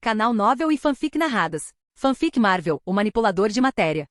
Canal Novel e Fanfic Narradas. Fanfic Marvel, o manipulador de matéria.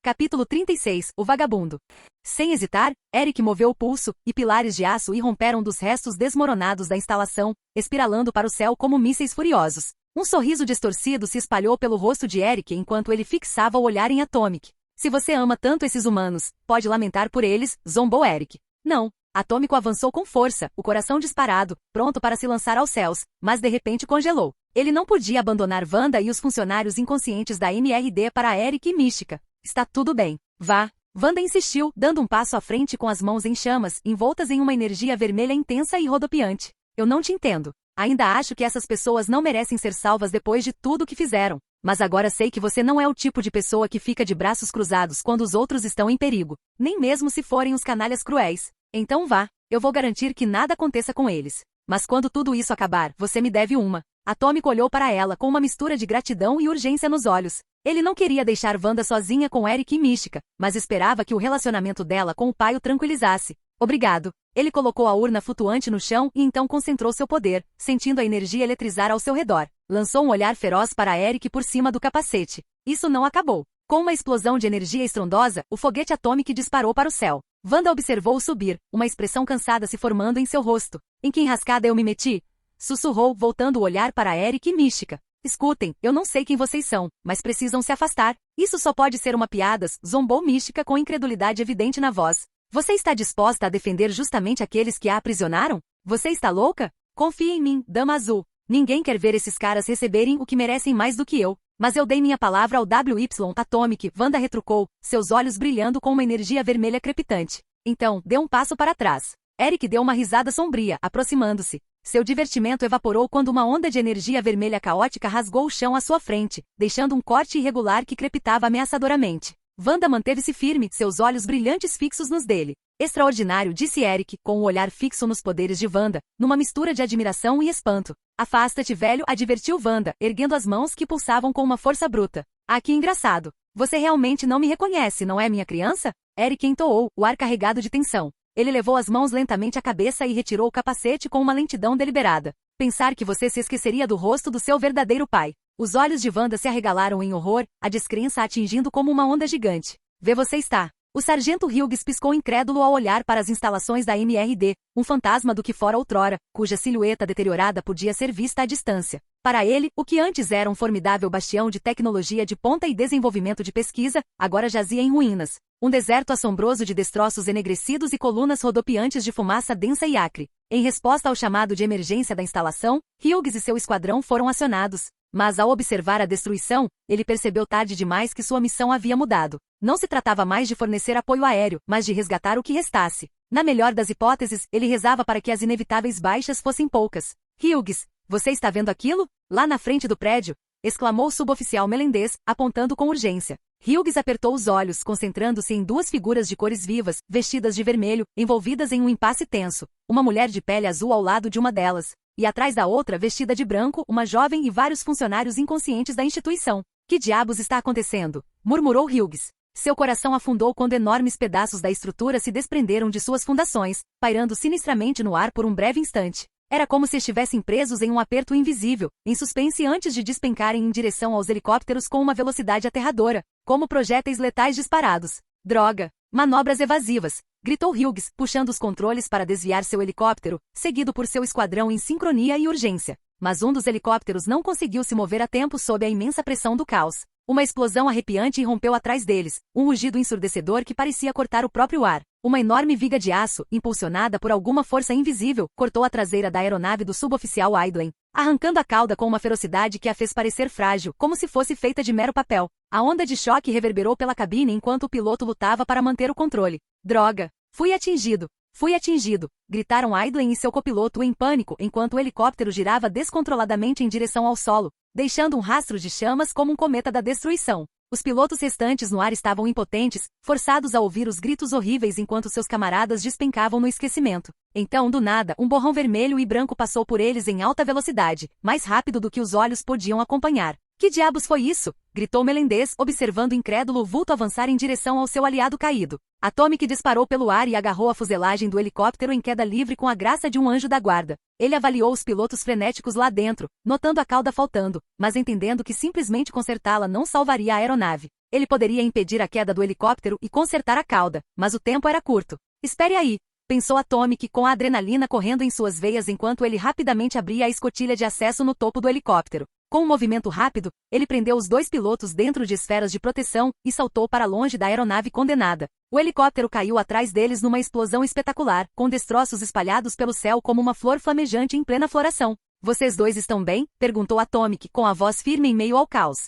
Capítulo 36, o vagabundo. Sem hesitar, Eric moveu o pulso, e pilares de aço irromperam dos restos desmoronados da instalação, espiralando para o céu como mísseis furiosos. Um sorriso distorcido se espalhou pelo rosto de Eric enquanto ele fixava o olhar em Atomic. Se você ama tanto esses humanos, pode lamentar por eles, zombou Eric. Não. Atômico avançou com força, o coração disparado, pronto para se lançar aos céus, mas de repente congelou. Ele não podia abandonar Wanda e os funcionários inconscientes da MRD para Eric e Mística. Está tudo bem. Vá. Wanda insistiu, dando um passo à frente com as mãos em chamas, envoltas em uma energia vermelha intensa e rodopiante. Eu não te entendo. Ainda acho que essas pessoas não merecem ser salvas depois de tudo o que fizeram. Mas agora sei que você não é o tipo de pessoa que fica de braços cruzados quando os outros estão em perigo. Nem mesmo se forem os canalhas cruéis. Então vá. Eu vou garantir que nada aconteça com eles. Mas quando tudo isso acabar, você me deve uma. Atômico olhou para ela com uma mistura de gratidão e urgência nos olhos. Ele não queria deixar Wanda sozinha com Eric e Mística, mas esperava que o relacionamento dela com o pai o tranquilizasse. Obrigado. Ele colocou a urna flutuante no chão e então concentrou seu poder, sentindo a energia eletrizar ao seu redor. Lançou um olhar feroz para Eric por cima do capacete. Isso não acabou. Com uma explosão de energia estrondosa, o foguete Atomic disparou para o céu. Wanda observou-o subir, uma expressão cansada se formando em seu rosto. Em que enrascada eu me meti? Sussurrou, voltando o olhar para Eric e Mística. Escutem, eu não sei quem vocês são, mas precisam se afastar. Isso só pode ser uma piada, zombou Mística com incredulidade evidente na voz. Você está disposta a defender justamente aqueles que a aprisionaram? Você está louca? Confie em mim, Dama Azul. Ninguém quer ver esses caras receberem o que merecem mais do que eu. Mas eu dei minha palavra ao WY Atomic, Wanda retrucou, seus olhos brilhando com uma energia vermelha crepitante. Então, dê um passo para trás. Eric deu uma risada sombria, aproximando-se. Seu divertimento evaporou quando uma onda de energia vermelha caótica rasgou o chão à sua frente, deixando um corte irregular que crepitava ameaçadoramente. Wanda manteve-se firme, seus olhos brilhantes fixos nos dele. Extraordinário, disse Eric, com o olhar fixo nos poderes de Wanda, numa mistura de admiração e espanto. Afasta-te, velho, advertiu Wanda, erguendo as mãos que pulsavam com uma força bruta. Ah, que engraçado. Você realmente não me reconhece, não é, minha criança? Eric entoou, o ar carregado de tensão. Ele levou as mãos lentamente à cabeça e retirou o capacete com uma lentidão deliberada. Pensar que você se esqueceria do rosto do seu verdadeiro pai. Os olhos de Wanda se arregalaram em horror, a descrença atingindo como uma onda gigante. Vê você está. O sargento Hughes piscou incrédulo ao olhar para as instalações da MRD, um fantasma do que fora outrora, cuja silhueta deteriorada podia ser vista à distância. Para ele, o que antes era um formidável bastião de tecnologia de ponta e desenvolvimento de pesquisa, agora jazia em ruínas. Um deserto assombroso de destroços enegrecidos e colunas rodopiantes de fumaça densa e acre. Em resposta ao chamado de emergência da instalação, Hughes e seu esquadrão foram acionados. Mas ao observar a destruição, ele percebeu tarde demais que sua missão havia mudado. Não se tratava mais de fornecer apoio aéreo, mas de resgatar o que restasse. Na melhor das hipóteses, ele rezava para que as inevitáveis baixas fossem poucas. Hughes, você está vendo aquilo? Lá na frente do prédio? Exclamou o suboficial Melendez, apontando com urgência. Hughes apertou os olhos, concentrando-se em duas figuras de cores vivas, vestidas de vermelho, envolvidas em um impasse tenso. Uma mulher de pele azul ao lado de uma delas. E atrás da outra, vestida de branco, uma jovem e vários funcionários inconscientes da instituição. Que diabos está acontecendo? Murmurou Hughes. Seu coração afundou quando enormes pedaços da estrutura se desprenderam de suas fundações, pairando sinistramente no ar por um breve instante. Era como se estivessem presos em um aperto invisível, em suspense antes de despencarem em direção aos helicópteros com uma velocidade aterradora, como projéteis letais disparados. Droga! Manobras evasivas! Gritou Hughes, puxando os controles para desviar seu helicóptero, seguido por seu esquadrão em sincronia e urgência. Mas um dos helicópteros não conseguiu se mover a tempo sob a imensa pressão do caos. Uma explosão arrepiante irrompeu atrás deles, um rugido ensurdecedor que parecia cortar o próprio ar. Uma enorme viga de aço, impulsionada por alguma força invisível, cortou a traseira da aeronave do suboficial Aidlen, arrancando a cauda com uma ferocidade que a fez parecer frágil, como se fosse feita de mero papel. A onda de choque reverberou pela cabine enquanto o piloto lutava para manter o controle. Droga! Fui atingido! Fui atingido! Gritaram Aidlen e seu copiloto em pânico enquanto o helicóptero girava descontroladamente em direção ao solo, deixando um rastro de chamas como um cometa da destruição. Os pilotos restantes no ar estavam impotentes, forçados a ouvir os gritos horríveis enquanto seus camaradas despencavam no esquecimento. Então, do nada, um borrão vermelho e branco passou por eles em alta velocidade, mais rápido do que os olhos podiam acompanhar. Que diabos foi isso? Gritou Melendez, observando incrédulo o vulto avançar em direção ao seu aliado caído. Atomic disparou pelo ar e agarrou a fuselagem do helicóptero em queda livre com a graça de um anjo da guarda. Ele avaliou os pilotos frenéticos lá dentro, notando a cauda faltando, mas entendendo que simplesmente consertá-la não salvaria a aeronave. Ele poderia impedir a queda do helicóptero e consertar a cauda, mas o tempo era curto. Espere aí, pensou Atomic com a adrenalina correndo em suas veias enquanto ele rapidamente abria a escotilha de acesso no topo do helicóptero. Com um movimento rápido, ele prendeu os 2 pilotos dentro de esferas de proteção e saltou para longe da aeronave condenada. O helicóptero caiu atrás deles numa explosão espetacular, com destroços espalhados pelo céu como uma flor flamejante em plena floração. Vocês 2 estão bem? Perguntou Atomic com a voz firme em meio ao caos.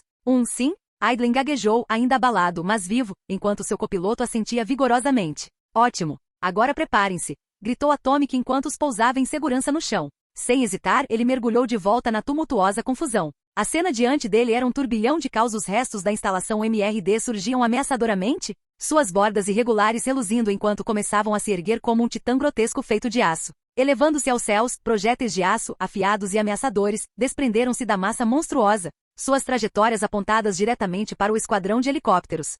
Sim? Aidlen gaguejou, ainda abalado, mas vivo, enquanto seu copiloto assentia vigorosamente. Ótimo! Agora preparem-se! Gritou Atomic enquanto os pousava em segurança no chão. Sem hesitar, ele mergulhou de volta na tumultuosa confusão. A cena diante dele era um turbilhão de caos. Os restos da instalação MRD surgiam ameaçadoramente, suas bordas irregulares reluzindo enquanto começavam a se erguer como um titã grotesco feito de aço. Elevando-se aos céus, projéteis de aço, afiados e ameaçadores, desprenderam-se da massa monstruosa, suas trajetórias apontadas diretamente para o esquadrão de helicópteros.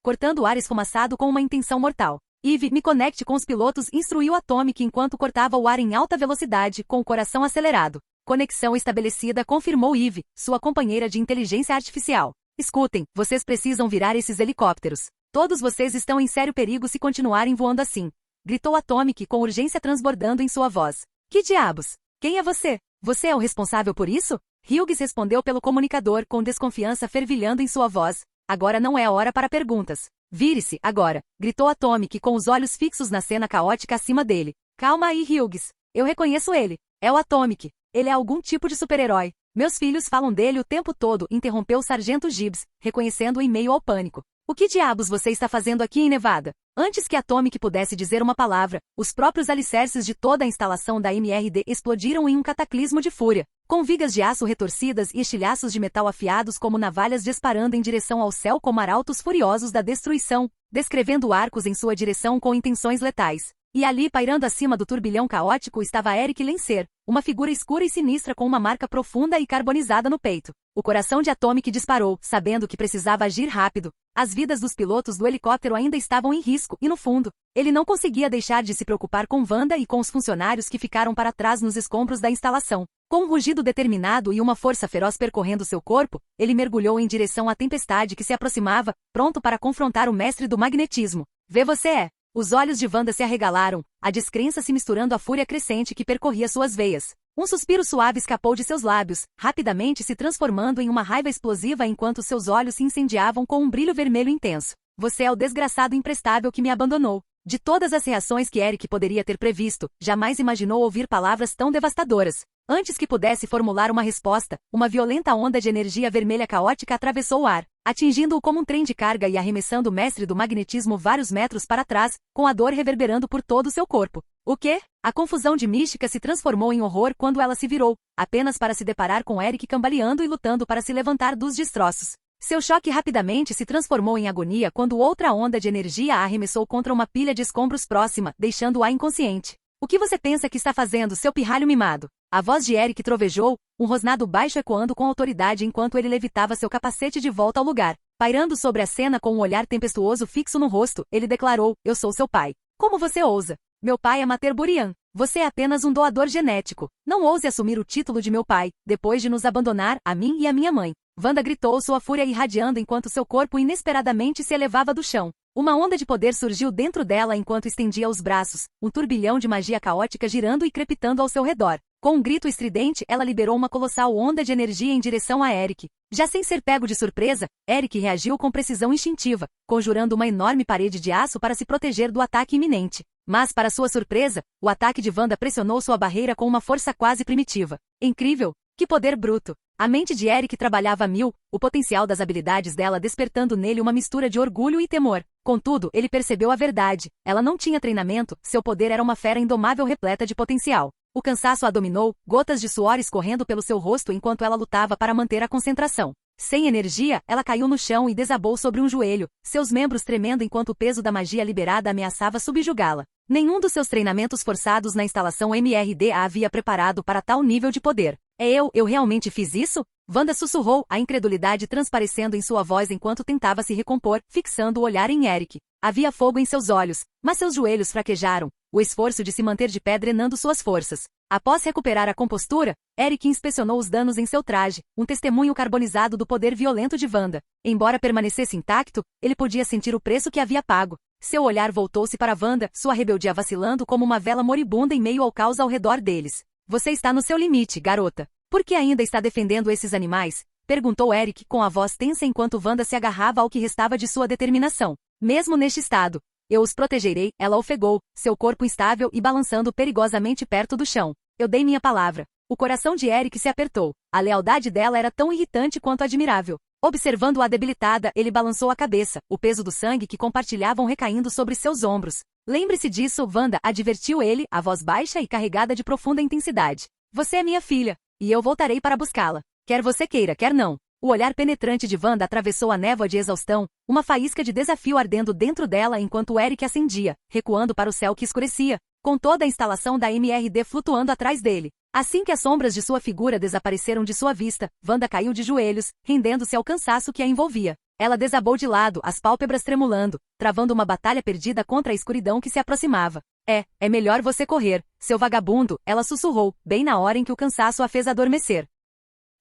Cortando o ar esfumaçado com uma intenção mortal. Eve, me conecte com os pilotos, instruiu Atomic enquanto cortava o ar em alta velocidade, com o coração acelerado. Conexão estabelecida, confirmou Eve, sua companheira de inteligência artificial. Escutem, vocês precisam virar esses helicópteros. Todos vocês estão em sério perigo se continuarem voando assim. Gritou Atomic com urgência transbordando em sua voz. Que diabos? Quem é você? Você é o responsável por isso? Hughes respondeu pelo comunicador com desconfiança fervilhando em sua voz. Agora não é a hora para perguntas. Vire-se, agora! Gritou Atomic com os olhos fixos na cena caótica acima dele. Calma aí, Hughes. Eu reconheço ele. É o Atomic. Ele é algum tipo de super-herói. Meus filhos falam dele o tempo todo, interrompeu o sargento Gibbs, reconhecendo-o em meio ao pânico. O que diabos você está fazendo aqui em Nevada? Antes que Atomic pudesse dizer uma palavra, os próprios alicerces de toda a instalação da MRD explodiram em um cataclismo de fúria, com vigas de aço retorcidas e estilhaços de metal afiados como navalhas disparando em direção ao céu como arautos furiosos da destruição, descrevendo arcos em sua direção com intenções letais. E ali, pairando acima do turbilhão caótico, estava Eric Lancer, uma figura escura e sinistra com uma marca profunda e carbonizada no peito. O coração de Atomic disparou, sabendo que precisava agir rápido. As vidas dos pilotos do helicóptero ainda estavam em risco e, no fundo, ele não conseguia deixar de se preocupar com Wanda e com os funcionários que ficaram para trás nos escombros da instalação. Com um rugido determinado e uma força feroz percorrendo seu corpo, ele mergulhou em direção à tempestade que se aproximava, pronto para confrontar o mestre do magnetismo. Vê você é. Os olhos de Wanda se arregalaram, a descrença se misturando à fúria crescente que percorria suas veias. Um suspiro suave escapou de seus lábios, rapidamente se transformando em uma raiva explosiva enquanto seus olhos se incendiavam com um brilho vermelho intenso. Você é o desgraçado imprestável que me abandonou. De todas as reações que Eric poderia ter previsto, jamais imaginou ouvir palavras tão devastadoras. Antes que pudesse formular uma resposta, uma violenta onda de energia vermelha caótica atravessou o ar, atingindo-o como um trem de carga e arremessando o mestre do magnetismo vários metros para trás, com a dor reverberando por todo o seu corpo. O quê? A confusão de Mística se transformou em horror quando ela se virou, apenas para se deparar com Eric cambaleando e lutando para se levantar dos destroços. Seu choque rapidamente se transformou em agonia quando outra onda de energia a arremessou contra uma pilha de escombros próxima, deixando-a inconsciente. O que você pensa que está fazendo, seu pirralho mimado? A voz de Eric trovejou, um rosnado baixo ecoando com autoridade enquanto ele levitava seu capacete de volta ao lugar. Pairando sobre a cena com um olhar tempestuoso fixo no rosto, ele declarou, eu sou seu pai. Como você ousa? Meu pai é Mater Burian. Você é apenas um doador genético. Não ouse assumir o título de meu pai, depois de nos abandonar, a mim e a minha mãe. Wanda gritou, sua fúria irradiando enquanto seu corpo inesperadamente se elevava do chão. Uma onda de poder surgiu dentro dela enquanto estendia os braços, um turbilhão de magia caótica girando e crepitando ao seu redor. Com um grito estridente, ela liberou uma colossal onda de energia em direção a Eric. Já sem ser pego de surpresa, Eric reagiu com precisão instintiva, conjurando uma enorme parede de aço para se proteger do ataque iminente. Mas, para sua surpresa, o ataque de Wanda pressionou sua barreira com uma força quase primitiva. Incrível! Que poder bruto! A mente de Eric trabalhava a mil, o potencial das habilidades dela despertando nele uma mistura de orgulho e temor. Contudo, ele percebeu a verdade. Ela não tinha treinamento, seu poder era uma fera indomável repleta de potencial. O cansaço a dominou, gotas de suor escorrendo pelo seu rosto enquanto ela lutava para manter a concentração. Sem energia, ela caiu no chão e desabou sobre um joelho, seus membros tremendo enquanto o peso da magia liberada ameaçava subjugá-la. Nenhum dos seus treinamentos forçados na instalação MRD a havia preparado para tal nível de poder. Eu realmente fiz isso? Wanda sussurrou, a incredulidade transparecendo em sua voz enquanto tentava se recompor, fixando o olhar em Eric. Havia fogo em seus olhos, mas seus joelhos fraquejaram, o esforço de se manter de pé drenando suas forças. Após recuperar a compostura, Eric inspecionou os danos em seu traje, um testemunho carbonizado do poder violento de Wanda. Embora permanecesse intacto, ele podia sentir o preço que havia pago. Seu olhar voltou-se para Wanda, sua rebeldia vacilando como uma vela moribunda em meio ao caos ao redor deles. Você está no seu limite, garota. Por que ainda está defendendo esses animais? Perguntou Eric com a voz tensa enquanto Wanda se agarrava ao que restava de sua determinação. Mesmo neste estado, eu os protegerei, ela ofegou, seu corpo instável e balançando perigosamente perto do chão. Eu dei minha palavra. O coração de Eric se apertou. A lealdade dela era tão irritante quanto admirável. Observando-a debilitada, ele balançou a cabeça, o peso do sangue que compartilhavam recaindo sobre seus ombros. Lembre-se disso, Wanda, advertiu ele, a voz baixa e carregada de profunda intensidade. Você é minha filha, e eu voltarei para buscá-la. Quer você queira, quer não. O olhar penetrante de Wanda atravessou a névoa de exaustão, uma faísca de desafio ardendo dentro dela enquanto Eric acendia, recuando para o céu que escurecia, com toda a instalação da MRD flutuando atrás dele. Assim que as sombras de sua figura desapareceram de sua vista, Wanda caiu de joelhos, rendendo-se ao cansaço que a envolvia. Ela desabou de lado, as pálpebras tremulando, travando uma batalha perdida contra a escuridão que se aproximava. É melhor você correr, seu vagabundo, ela sussurrou, bem na hora em que o cansaço a fez adormecer.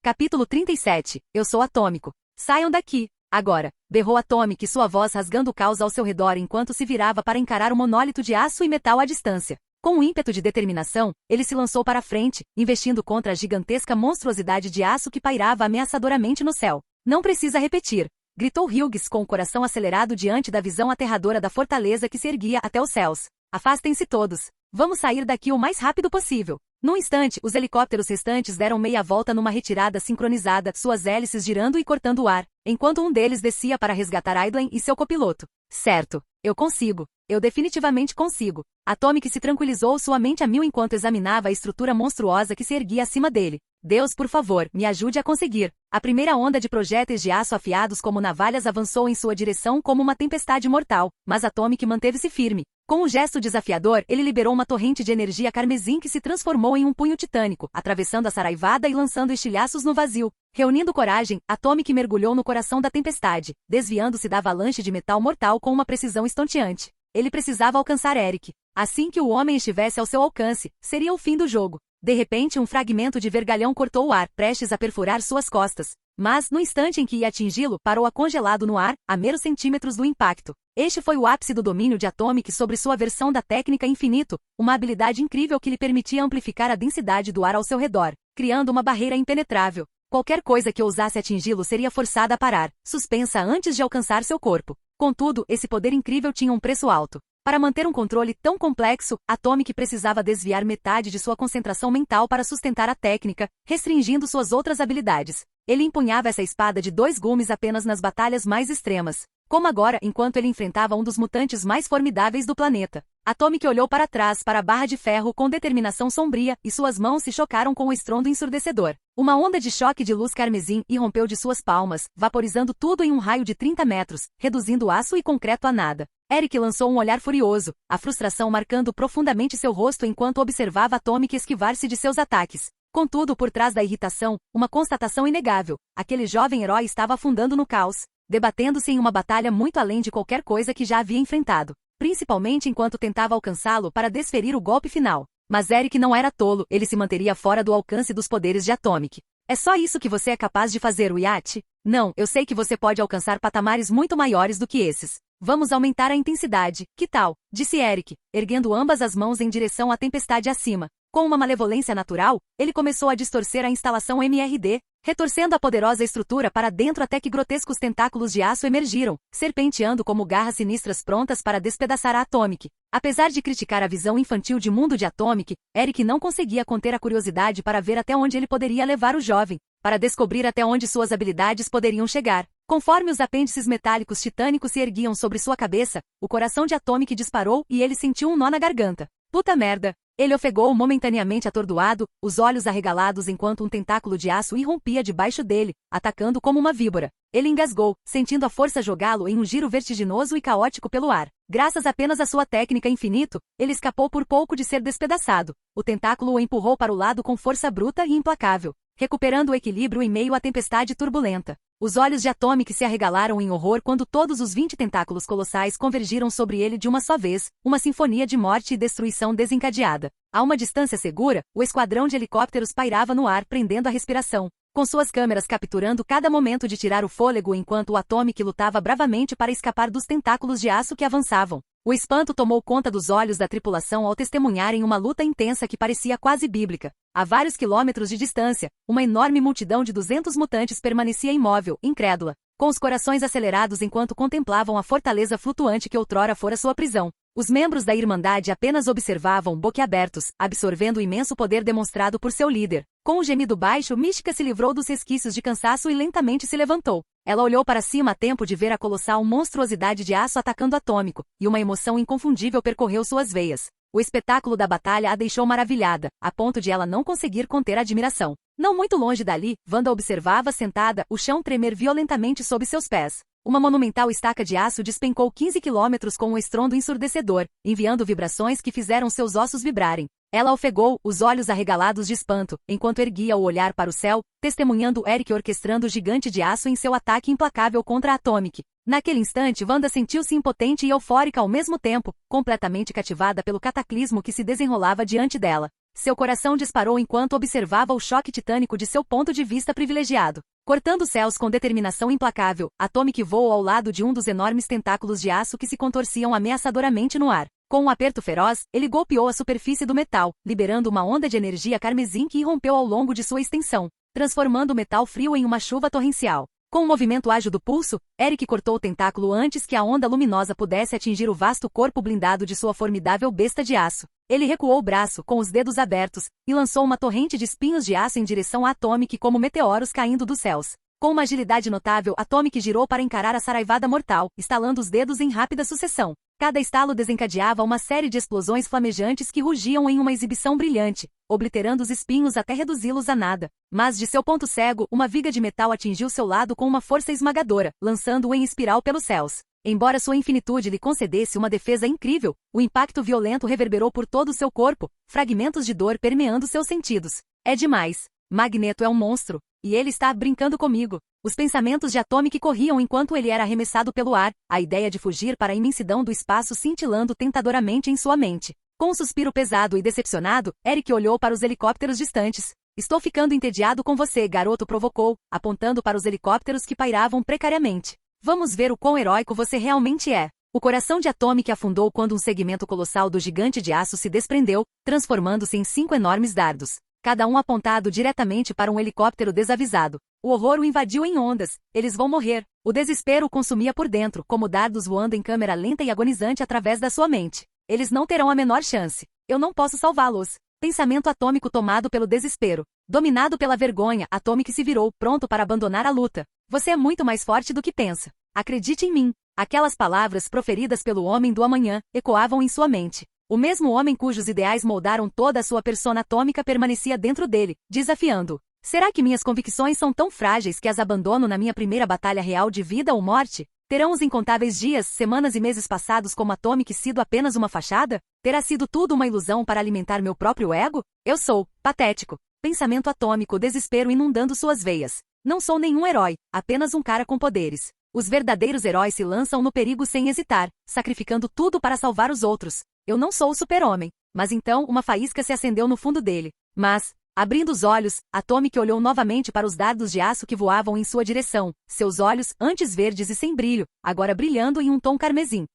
Capítulo 37. Eu sou atômico. Saiam daqui. Agora, berrou Atomic, sua voz rasgando o caos ao seu redor enquanto se virava para encarar o monólito de aço e metal à distância. Com um ímpeto de determinação, ele se lançou para a frente, investindo contra a gigantesca monstruosidade de aço que pairava ameaçadoramente no céu. Não precisa repetir, gritou Hughes com o coração acelerado diante da visão aterradora da fortaleza que se erguia até os céus. Afastem-se todos. Vamos sair daqui o mais rápido possível. Num instante, os helicópteros restantes deram meia volta numa retirada sincronizada, suas hélices girando e cortando o ar, enquanto um deles descia para resgatar Aidlen e seu copiloto. Certo. Eu consigo. Eu definitivamente consigo. Atomic se tranquilizou sua mente a mil enquanto examinava a estrutura monstruosa que se erguia acima dele. Deus, por favor, me ajude a conseguir. A primeira onda de projéteis de aço afiados como navalhas avançou em sua direção como uma tempestade mortal, mas Atomic manteve-se firme. Com um gesto desafiador, ele liberou uma torrente de energia carmesim que se transformou em um punho titânico, atravessando a saraivada e lançando estilhaços no vazio. Reunindo coragem, Atomic mergulhou no coração da tempestade, desviando-se da avalanche de metal mortal com uma precisão estonteante. Ele precisava alcançar Eric. Assim que o homem estivesse ao seu alcance, seria o fim do jogo. De repente, um fragmento de vergalhão cortou o ar, prestes a perfurar suas costas. Mas, no instante em que ia atingi-lo, parou congelado no ar, a meros centímetros do impacto. Este foi o ápice do domínio de Atomic sobre sua versão da técnica infinito, uma habilidade incrível que lhe permitia amplificar a densidade do ar ao seu redor, criando uma barreira impenetrável. Qualquer coisa que ousasse atingi-lo seria forçada a parar, suspensa antes de alcançar seu corpo. Contudo, esse poder incrível tinha um preço alto. Para manter um controle tão complexo, Atomic precisava desviar metade de sua concentração mental para sustentar a técnica, restringindo suas outras habilidades. Ele empunhava essa espada de 2 gumes apenas nas batalhas mais extremas, como agora enquanto ele enfrentava um dos mutantes mais formidáveis do planeta. Atomic olhou para trás para a barra de ferro com determinação sombria e suas mãos se chocaram com um estrondo ensurdecedor. Uma onda de choque de luz carmesim irrompeu de suas palmas, vaporizando tudo em um raio de 30 metros, reduzindo aço e concreto a nada. Eric lançou um olhar furioso, a frustração marcando profundamente seu rosto enquanto observava Atomic esquivar-se de seus ataques. Contudo, por trás da irritação, uma constatação inegável. Aquele jovem herói estava afundando no caos, debatendo-se em uma batalha muito além de qualquer coisa que já havia enfrentado, principalmente enquanto tentava alcançá-lo para desferir o golpe final. Mas Eric não era tolo, ele se manteria fora do alcance dos poderes de Atomic. É só isso que você é capaz de fazer, Wyatt? Não, eu sei que você pode alcançar patamares muito maiores do que esses. Vamos aumentar a intensidade, que tal? Disse Eric, erguendo ambas as mãos em direção à tempestade acima. Com uma malevolência natural, ele começou a distorcer a instalação MRD, retorcendo a poderosa estrutura para dentro até que grotescos tentáculos de aço emergiram, serpenteando como garras sinistras prontas para despedaçar a Atomic. Apesar de criticar a visão infantil de mundo de Atomic, Eric não conseguia conter a curiosidade para ver até onde ele poderia levar o jovem, para descobrir até onde suas habilidades poderiam chegar. Conforme os apêndices metálicos titânicos se erguiam sobre sua cabeça, o coração de Atomic disparou e ele sentiu um nó na garganta. Puta merda! Ele ofegou momentaneamente atordoado, os olhos arregalados enquanto um tentáculo de aço irrompia debaixo dele, atacando como uma víbora. Ele engasgou, sentindo a força jogá-lo em um giro vertiginoso e caótico pelo ar. Graças apenas à sua técnica infinito, ele escapou por pouco de ser despedaçado. O tentáculo o empurrou para o lado com força bruta e implacável, recuperando o equilíbrio em meio à tempestade turbulenta. Os olhos de Atomic se arregalaram em horror quando todos os 20 tentáculos colossais convergiram sobre ele de uma só vez, uma sinfonia de morte e destruição desencadeada. A uma distância segura, o esquadrão de helicópteros pairava no ar prendendo a respiração, com suas câmeras capturando cada momento de tirar o fôlego enquanto o Atomic lutava bravamente para escapar dos tentáculos de aço que avançavam. O espanto tomou conta dos olhos da tripulação ao testemunharem uma luta intensa que parecia quase bíblica. A vários quilômetros de distância, uma enorme multidão de 200 mutantes permanecia imóvel, incrédula, com os corações acelerados enquanto contemplavam a fortaleza flutuante que outrora fora sua prisão. Os membros da Irmandade apenas observavam boquiabertos, absorvendo o imenso poder demonstrado por seu líder. Com um gemido baixo, Mística se livrou dos resquícios de cansaço e lentamente se levantou. Ela olhou para cima a tempo de ver a colossal monstruosidade de aço atacando Atômico, e uma emoção inconfundível percorreu suas veias. O espetáculo da batalha a deixou maravilhada, a ponto de ela não conseguir conter a admiração. Não muito longe dali, Wanda observava sentada, o chão tremer violentamente sob seus pés. Uma monumental estaca de aço despencou 15 quilômetros com um estrondo ensurdecedor, enviando vibrações que fizeram seus ossos vibrarem. Ela ofegou, os olhos arregalados de espanto, enquanto erguia o olhar para o céu, testemunhando Eric orquestrando o gigante de aço em seu ataque implacável contra a Atomic. Naquele instante, Wanda sentiu-se impotente e eufórica ao mesmo tempo, completamente cativada pelo cataclismo que se desenrolava diante dela. Seu coração disparou enquanto observava o choque titânico de seu ponto de vista privilegiado. Cortando os céus com determinação implacável, Atomic voou ao lado de um dos enormes tentáculos de aço que se contorciam ameaçadoramente no ar. Com um aperto feroz, ele golpeou a superfície do metal, liberando uma onda de energia carmesim que irrompeu ao longo de sua extensão, transformando o metal frio em uma chuva torrencial. Com um movimento ágil do pulso, Eric cortou o tentáculo antes que a onda luminosa pudesse atingir o vasto corpo blindado de sua formidável besta de aço. Ele recuou o braço, com os dedos abertos, e lançou uma torrente de espinhos de aço em direção a Atomic como meteoros caindo dos céus. Com uma agilidade notável, Atomic girou para encarar a saraivada mortal, estalando os dedos em rápida sucessão. Cada estalo desencadeava uma série de explosões flamejantes que rugiam em uma exibição brilhante, obliterando os espinhos até reduzi-los a nada. Mas de seu ponto cego, uma viga de metal atingiu seu lado com uma força esmagadora, lançando-o em espiral pelos céus. Embora sua infinitude lhe concedesse uma defesa incrível, o impacto violento reverberou por todo o seu corpo, fragmentos de dor permeando seus sentidos. É demais. Magneto é um monstro, e ele está brincando comigo. Os pensamentos de Atomic corriam enquanto ele era arremessado pelo ar, a ideia de fugir para a imensidão do espaço cintilando tentadoramente em sua mente. Com um suspiro pesado e decepcionado, Eric olhou para os helicópteros distantes. Estou ficando entediado com você, garoto, provocou, apontando para os helicópteros que pairavam precariamente. Vamos ver o quão heróico você realmente é. O coração de Atomic afundou quando um segmento colossal do gigante de aço se desprendeu, transformando-se em 5 enormes dardos, cada um apontado diretamente para um helicóptero desavisado. O horror o invadiu em ondas. Eles vão morrer. O desespero o consumia por dentro, como dardos voando em câmera lenta e agonizante através da sua mente. Eles não terão a menor chance. Eu não posso salvá-los. Pensamento atômico tomado pelo desespero. Dominado pela vergonha, Atomic se virou, pronto para abandonar a luta. Você é muito mais forte do que pensa. Acredite em mim. Aquelas palavras proferidas pelo homem do amanhã ecoavam em sua mente. O mesmo homem cujos ideais moldaram toda a sua persona atômica permanecia dentro dele, desafiando-o. Será que minhas convicções são tão frágeis que as abandono na minha primeira batalha real de vida ou morte? Terão os incontáveis dias, semanas e meses passados como Atomic sido apenas uma fachada? Terá sido tudo uma ilusão para alimentar meu próprio ego? Eu sou patético. Pensamento atômico, desespero inundando suas veias. Não sou nenhum herói, apenas um cara com poderes. Os verdadeiros heróis se lançam no perigo sem hesitar, sacrificando tudo para salvar os outros. Eu não sou o super-homem. Mas então uma faísca se acendeu no fundo dele. Mas, abrindo os olhos, Atomic olhou novamente para os dardos de aço que voavam em sua direção, seus olhos, antes verdes e sem brilho, agora brilhando em um tom carmesim.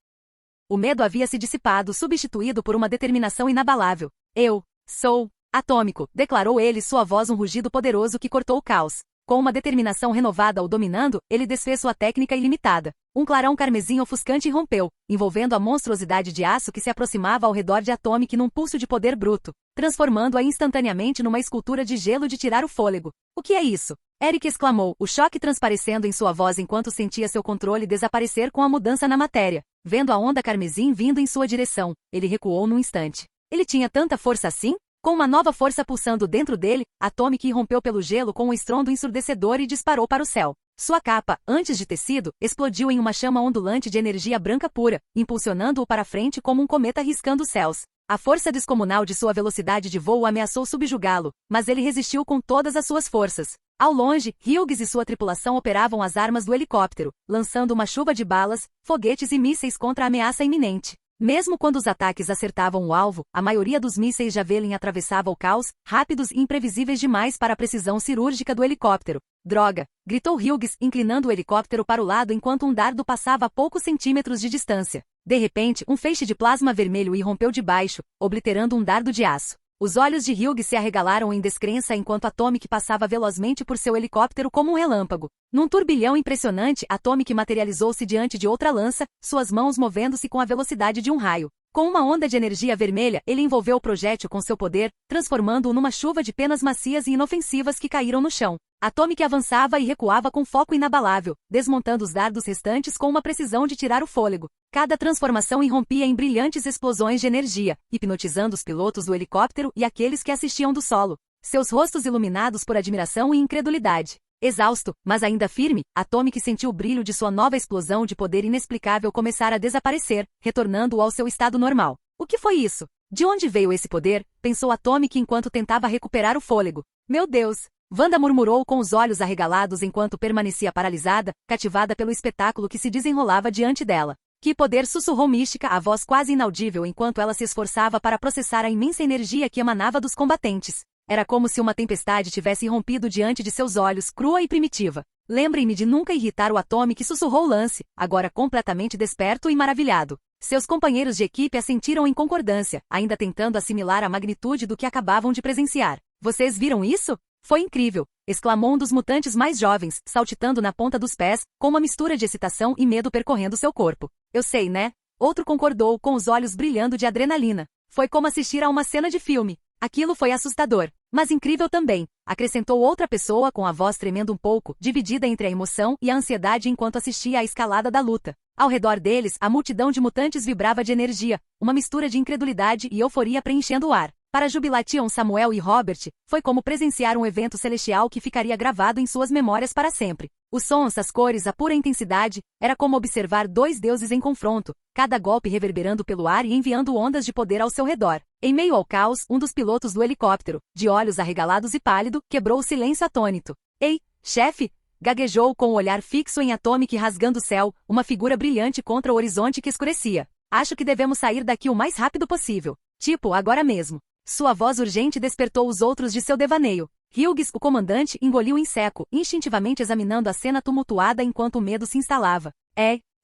O medo havia se dissipado, substituído por uma determinação inabalável. Eu sou atômico, declarou ele, sua voz um rugido poderoso que cortou o caos. Com uma determinação renovada o dominando, ele desfez sua técnica ilimitada. Um clarão carmesim ofuscante irrompeu, envolvendo a monstruosidade de aço que se aproximava ao redor de Atomic num pulso de poder bruto, transformando-a instantaneamente numa escultura de gelo de tirar o fôlego. O que é isso? Eric exclamou, o choque transparecendo em sua voz enquanto sentia seu controle desaparecer com a mudança na matéria. Vendo a onda carmesim vindo em sua direção, ele recuou num instante. Ele tinha tanta força assim? Com uma nova força pulsando dentro dele, Atomic irrompeu pelo gelo com um estrondo ensurdecedor e disparou para o céu. Sua capa, antes de tecido, explodiu em uma chama ondulante de energia branca pura, impulsionando-o para frente como um cometa riscando os céus. A força descomunal de sua velocidade de voo ameaçou subjugá-lo, mas ele resistiu com todas as suas forças. Ao longe, Hughes e sua tripulação operavam as armas do helicóptero, lançando uma chuva de balas, foguetes e mísseis contra a ameaça iminente. Mesmo quando os ataques acertavam o alvo, a maioria dos mísseis Javelin atravessava o caos, rápidos e imprevisíveis demais para a precisão cirúrgica do helicóptero. Droga! Gritou Hughes, inclinando o helicóptero para o lado enquanto um dardo passava a poucos centímetros de distância. De repente, um feixe de plasma vermelho irrompeu de baixo, obliterando um dardo de aço. Os olhos de Hughes se arregalaram em descrença enquanto Atomic passava velozmente por seu helicóptero como um relâmpago. Num turbilhão impressionante, Atomic materializou-se diante de outra lança, suas mãos movendo-se com a velocidade de um raio. Com uma onda de energia vermelha, ele envolveu o projétil com seu poder, transformando-o numa chuva de penas macias e inofensivas que caíram no chão. Atomic avançava e recuava com foco inabalável, desmontando os dardos restantes com uma precisão de tirar o fôlego. Cada transformação irrompia em brilhantes explosões de energia, hipnotizando os pilotos do helicóptero e aqueles que assistiam do solo. Seus rostos iluminados por admiração e incredulidade. Exausto, mas ainda firme, Atomic sentiu o brilho de sua nova explosão de poder inexplicável começar a desaparecer, retornando-o ao seu estado normal. O que foi isso? De onde veio esse poder? Pensou Atomic enquanto tentava recuperar o fôlego. Meu Deus! Wanda murmurou com os olhos arregalados enquanto permanecia paralisada, cativada pelo espetáculo que se desenrolava diante dela. Que poder! Sussurrou Mística, a voz quase inaudível enquanto ela se esforçava para processar a imensa energia que emanava dos combatentes. Era como se uma tempestade tivesse irrompido diante de seus olhos, crua e primitiva. Lembrem-me de nunca irritar o Atomic, sussurrou Lance, agora completamente desperto e maravilhado. Seus companheiros de equipe assentiram em concordância, ainda tentando assimilar a magnitude do que acabavam de presenciar. Vocês viram isso? Foi incrível! Exclamou um dos mutantes mais jovens, saltitando na ponta dos pés, com uma mistura de excitação e medo percorrendo seu corpo. Eu sei, né? Outro concordou, com os olhos brilhando de adrenalina. Foi como assistir a uma cena de filme. Aquilo foi assustador, mas incrível também, acrescentou outra pessoa com a voz tremendo um pouco, dividida entre a emoção e a ansiedade enquanto assistia à escalada da luta. Ao redor deles, a multidão de mutantes vibrava de energia, uma mistura de incredulidade e euforia preenchendo o ar. Para jubilatiam Samuel e Robert, foi como presenciar um evento celestial que ficaria gravado em suas memórias para sempre. Os sons, as cores, a pura intensidade, era como observar dois deuses em confronto, cada golpe reverberando pelo ar e enviando ondas de poder ao seu redor. Em meio ao caos, um dos pilotos do helicóptero, de olhos arregalados e pálido, quebrou o silêncio atônito. Ei, chefe! Gaguejou com o olhar fixo em Atomic rasgando o céu, uma figura brilhante contra o horizonte que escurecia. Acho que devemos sair daqui o mais rápido possível. Tipo, agora mesmo. Sua voz urgente despertou os outros de seu devaneio. Hughes, o comandante, engoliu em seco, instintivamente examinando a cena tumultuada enquanto o medo se instalava.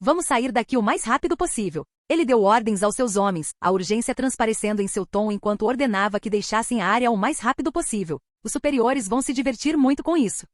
Vamos sair daqui o mais rápido possível. Ele deu ordens aos seus homens, a urgência transparecendo em seu tom enquanto ordenava que deixassem a área o mais rápido possível. Os superiores vão se divertir muito com isso.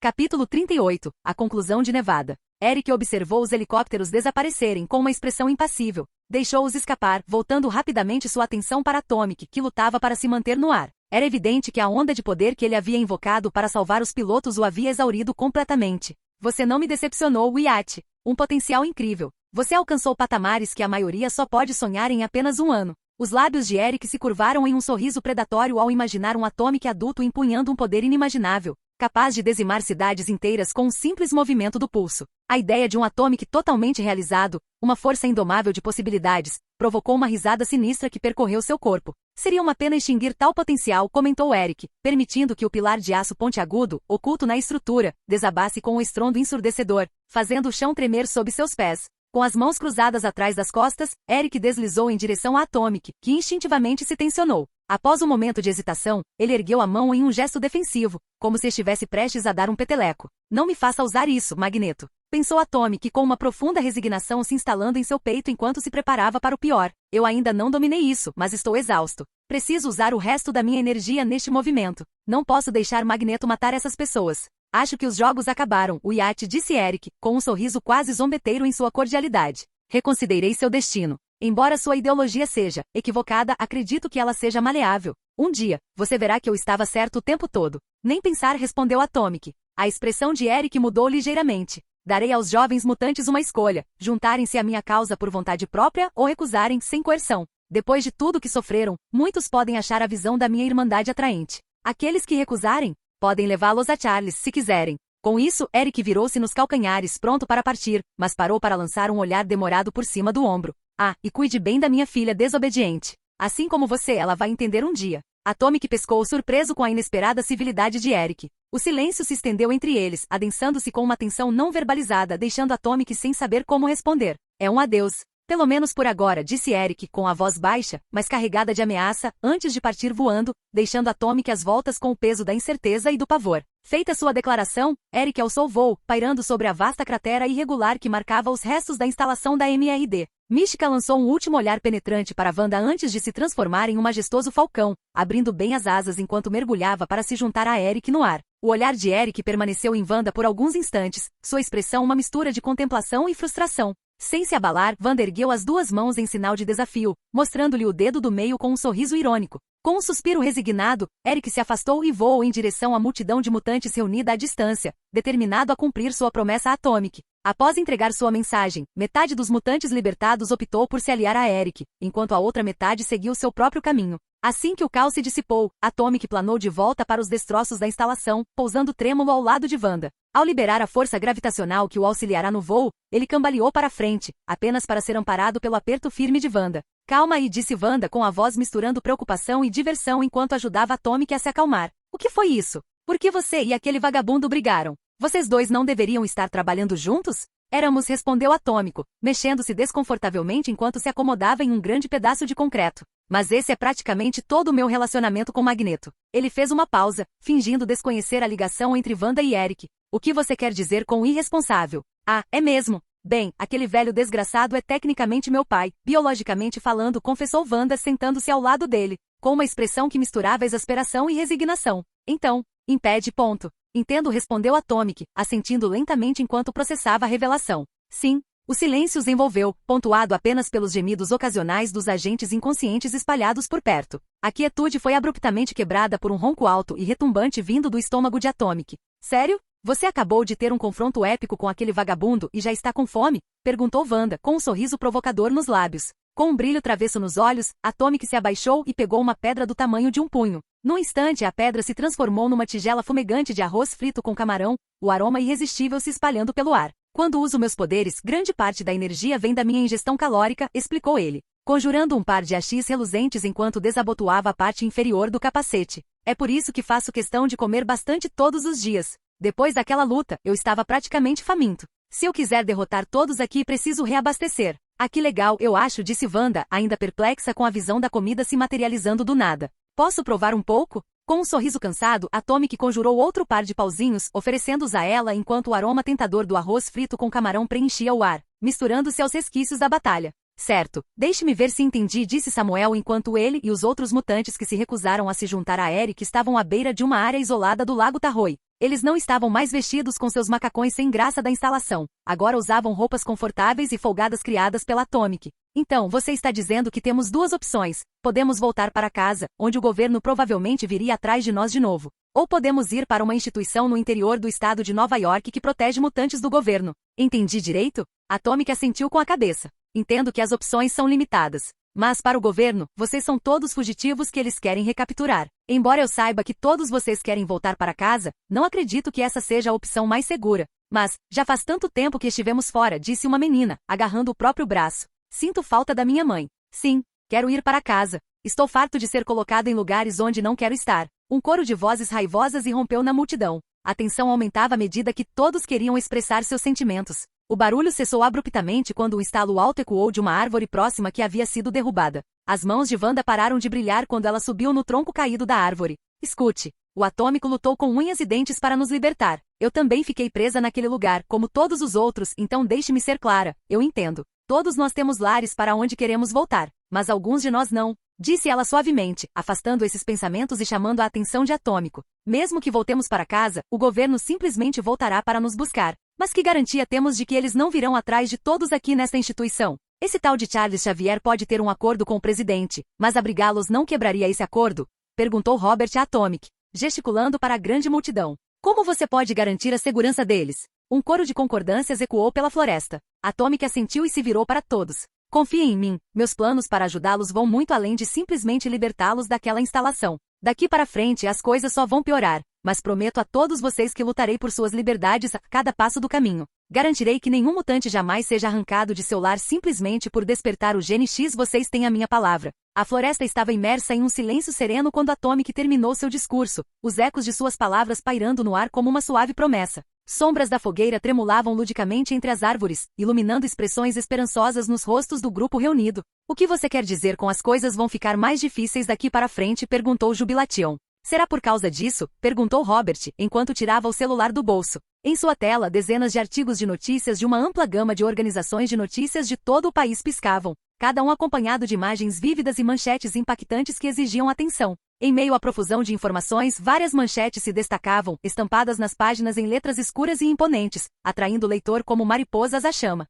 Capítulo 38. A conclusão de Nevada. Eric observou os helicópteros desaparecerem com uma expressão impassível. Deixou-os escapar, voltando rapidamente sua atenção para Atomic, que lutava para se manter no ar. Era evidente que a onda de poder que ele havia invocado para salvar os pilotos o havia exaurido completamente. Você não me decepcionou, Wyatt. Um potencial incrível. Você alcançou patamares que a maioria só pode sonhar em apenas um ano. Os lábios de Eric se curvaram em um sorriso predatório ao imaginar um Atomic adulto empunhando um poder inimaginável, capaz de dizimar cidades inteiras com um simples movimento do pulso. A ideia de um Atomic totalmente realizado, uma força indomável de possibilidades, provocou uma risada sinistra que percorreu seu corpo. Seria uma pena extinguir tal potencial, comentou Eric, permitindo que o pilar de aço pontiagudo, oculto na estrutura, desabasse com um estrondo ensurdecedor, fazendo o chão tremer sob seus pés. Com as mãos cruzadas atrás das costas, Eric deslizou em direção a Atomic, que instintivamente se tensionou. Após um momento de hesitação, ele ergueu a mão em um gesto defensivo, como se estivesse prestes a dar um peteleco. Não me faça usar isso, Magneto. Pensou Atomic com uma profunda resignação se instalando em seu peito enquanto se preparava para o pior. Eu ainda não dominei isso, mas estou exausto. Preciso usar o resto da minha energia neste movimento. Não posso deixar Magneto matar essas pessoas. Acho que os jogos acabaram, Wyatt, disse Eric, com um sorriso quase zombeteiro em sua cordialidade. Reconsiderei seu destino. Embora sua ideologia seja equivocada, acredito que ela seja maleável. Um dia, você verá que eu estava certo o tempo todo. Nem pensar, respondeu Atomic. A expressão de Eric mudou ligeiramente. Darei aos jovens mutantes uma escolha, juntarem-se à minha causa por vontade própria ou recusarem sem coerção. Depois de tudo que sofreram, muitos podem achar a visão da minha irmandade atraente. Aqueles que recusarem, podem levá-los a Charles se quiserem. Com isso, Eric virou-se nos calcanhares pronto para partir, mas parou para lançar um olhar demorado por cima do ombro. Ah, e cuide bem da minha filha desobediente. Assim como você, ela vai entender um dia. Atomic pescou surpreso com a inesperada civilidade de Eric. O silêncio se estendeu entre eles, adensando-se com uma tensão não verbalizada, deixando Atomic sem saber como responder. É um adeus. Pelo menos por agora, disse Eric com a voz baixa, mas carregada de ameaça, antes de partir voando, deixando Atomic às voltas com o peso da incerteza e do pavor. Feita sua declaração, Eric alçou voo, pairando sobre a vasta cratera irregular que marcava os restos da instalação da MRD. Mística lançou um último olhar penetrante para Wanda antes de se transformar em um majestoso falcão, abrindo bem as asas enquanto mergulhava para se juntar a Eric no ar. O olhar de Eric permaneceu em Wanda por alguns instantes, sua expressão uma mistura de contemplação e frustração. Sem se abalar, Wanda ergueu as duas mãos em sinal de desafio, mostrando-lhe o dedo do meio com um sorriso irônico. Com um suspiro resignado, Eric se afastou e voou em direção à multidão de mutantes reunida à distância, determinado a cumprir sua promessa a Atomic. Após entregar sua mensagem, metade dos mutantes libertados optou por se aliar a Eric, enquanto a outra metade seguiu seu próprio caminho. Assim que o caos se dissipou, Atomic planou de volta para os destroços da instalação, pousando trêmulo ao lado de Wanda. Ao liberar a força gravitacional que o auxiliará no voo, ele cambaleou para frente, apenas para ser amparado pelo aperto firme de Wanda. Calma aí, disse Wanda com a voz misturando preocupação e diversão enquanto ajudava Atomic a se acalmar. O que foi isso? Por que você e aquele vagabundo brigaram? Vocês dois não deveriam estar trabalhando juntos? Éramos, respondeu Atômico, mexendo-se desconfortavelmente enquanto se acomodava em um grande pedaço de concreto. Mas esse é praticamente todo o meu relacionamento com Magneto. Ele fez uma pausa, fingindo desconhecer a ligação entre Wanda e Eric. O que você quer dizer com irresponsável? Ah, é mesmo. Bem, aquele velho desgraçado é tecnicamente meu pai, biologicamente falando, confessou Wanda sentando-se ao lado dele, com uma expressão que misturava exasperação e resignação. Então, impede, ponto. Entendo, respondeu Atomic, assentindo lentamente enquanto processava a revelação. Sim. O silêncio os envolveu, pontuado apenas pelos gemidos ocasionais dos agentes inconscientes espalhados por perto. A quietude foi abruptamente quebrada por um ronco alto e retumbante vindo do estômago de Atomic. Sério? Você acabou de ter um confronto épico com aquele vagabundo e já está com fome? Perguntou Wanda, com um sorriso provocador nos lábios. Com um brilho travesso nos olhos, Atomic se abaixou e pegou uma pedra do tamanho de um punho. Num instante, a pedra se transformou numa tigela fumegante de arroz frito com camarão, o aroma irresistível se espalhando pelo ar. Quando uso meus poderes, grande parte da energia vem da minha ingestão calórica, explicou ele, conjurando um par de AX reluzentes enquanto desabotoava a parte inferior do capacete. É por isso que faço questão de comer bastante todos os dias. Depois daquela luta, eu estava praticamente faminto. Se eu quiser derrotar todos aqui, preciso reabastecer. Ah, que legal, eu acho, disse Wanda, ainda perplexa com a visão da comida se materializando do nada. Posso provar um pouco? Com um sorriso cansado, Atomic conjurou outro par de pauzinhos, oferecendo-os a ela enquanto o aroma tentador do arroz frito com camarão preenchia o ar, misturando-se aos resquícios da batalha. Certo, deixe-me ver se entendi, disse Samuel enquanto ele e os outros mutantes que se recusaram a se juntar a Eric estavam à beira de uma área isolada do Lago Tarroi. Eles não estavam mais vestidos com seus macacões sem graça da instalação, agora usavam roupas confortáveis e folgadas criadas pela Atomic. Então, você está dizendo que temos duas opções. Podemos voltar para casa, onde o governo provavelmente viria atrás de nós de novo. Ou podemos ir para uma instituição no interior do estado de Nova York que protege mutantes do governo. Entendi direito? Atomic assentiu com a cabeça. Entendo que as opções são limitadas. Mas para o governo, vocês são todos fugitivos que eles querem recapturar. Embora eu saiba que todos vocês querem voltar para casa, não acredito que essa seja a opção mais segura. Mas, já faz tanto tempo que estivemos fora, disse uma menina, agarrando o próprio braço. Sinto falta da minha mãe. Sim, quero ir para casa. Estou farto de ser colocado em lugares onde não quero estar. Um coro de vozes raivosas irrompeu na multidão. A tensão aumentava à medida que todos queriam expressar seus sentimentos. O barulho cessou abruptamente quando um estalo alto ecoou de uma árvore próxima que havia sido derrubada. As mãos de Wanda pararam de brilhar quando ela subiu no tronco caído da árvore. Escute. O Atômico lutou com unhas e dentes para nos libertar. Eu também fiquei presa naquele lugar, como todos os outros, então deixe-me ser clara. Eu entendo. Todos nós temos lares para onde queremos voltar, mas alguns de nós não, disse ela suavemente, afastando esses pensamentos e chamando a atenção de Atômico. Mesmo que voltemos para casa, o governo simplesmente voltará para nos buscar. Mas que garantia temos de que eles não virão atrás de todos aqui nesta instituição? Esse tal de Charles Xavier pode ter um acordo com o presidente, mas abrigá-los não quebraria esse acordo? Perguntou Robert a Atomic, gesticulando para a grande multidão. Como você pode garantir a segurança deles? Um coro de concordâncias ecoou pela floresta. Atomic assentiu e se virou para todos. Confiem em mim, meus planos para ajudá-los vão muito além de simplesmente libertá-los daquela instalação. Daqui para frente as coisas só vão piorar, mas prometo a todos vocês que lutarei por suas liberdades a cada passo do caminho. Garantirei que nenhum mutante jamais seja arrancado de seu lar simplesmente por despertar o gene X. Vocês têm a minha palavra. A floresta estava imersa em um silêncio sereno quando Atomic terminou seu discurso, os ecos de suas palavras pairando no ar como uma suave promessa. Sombras da fogueira tremulavam ludicamente entre as árvores, iluminando expressões esperançosas nos rostos do grupo reunido. O que você quer dizer com as coisas vão ficar mais difíceis daqui para frente? Perguntou Jubilation. Será por causa disso? Perguntou Robert, enquanto tirava o celular do bolso. Em sua tela, dezenas de artigos de notícias de uma ampla gama de organizações de notícias de todo o país piscavam, cada um acompanhado de imagens vívidas e manchetes impactantes que exigiam atenção. Em meio à profusão de informações, várias manchetes se destacavam, estampadas nas páginas em letras escuras e imponentes, atraindo o leitor como mariposas à chama.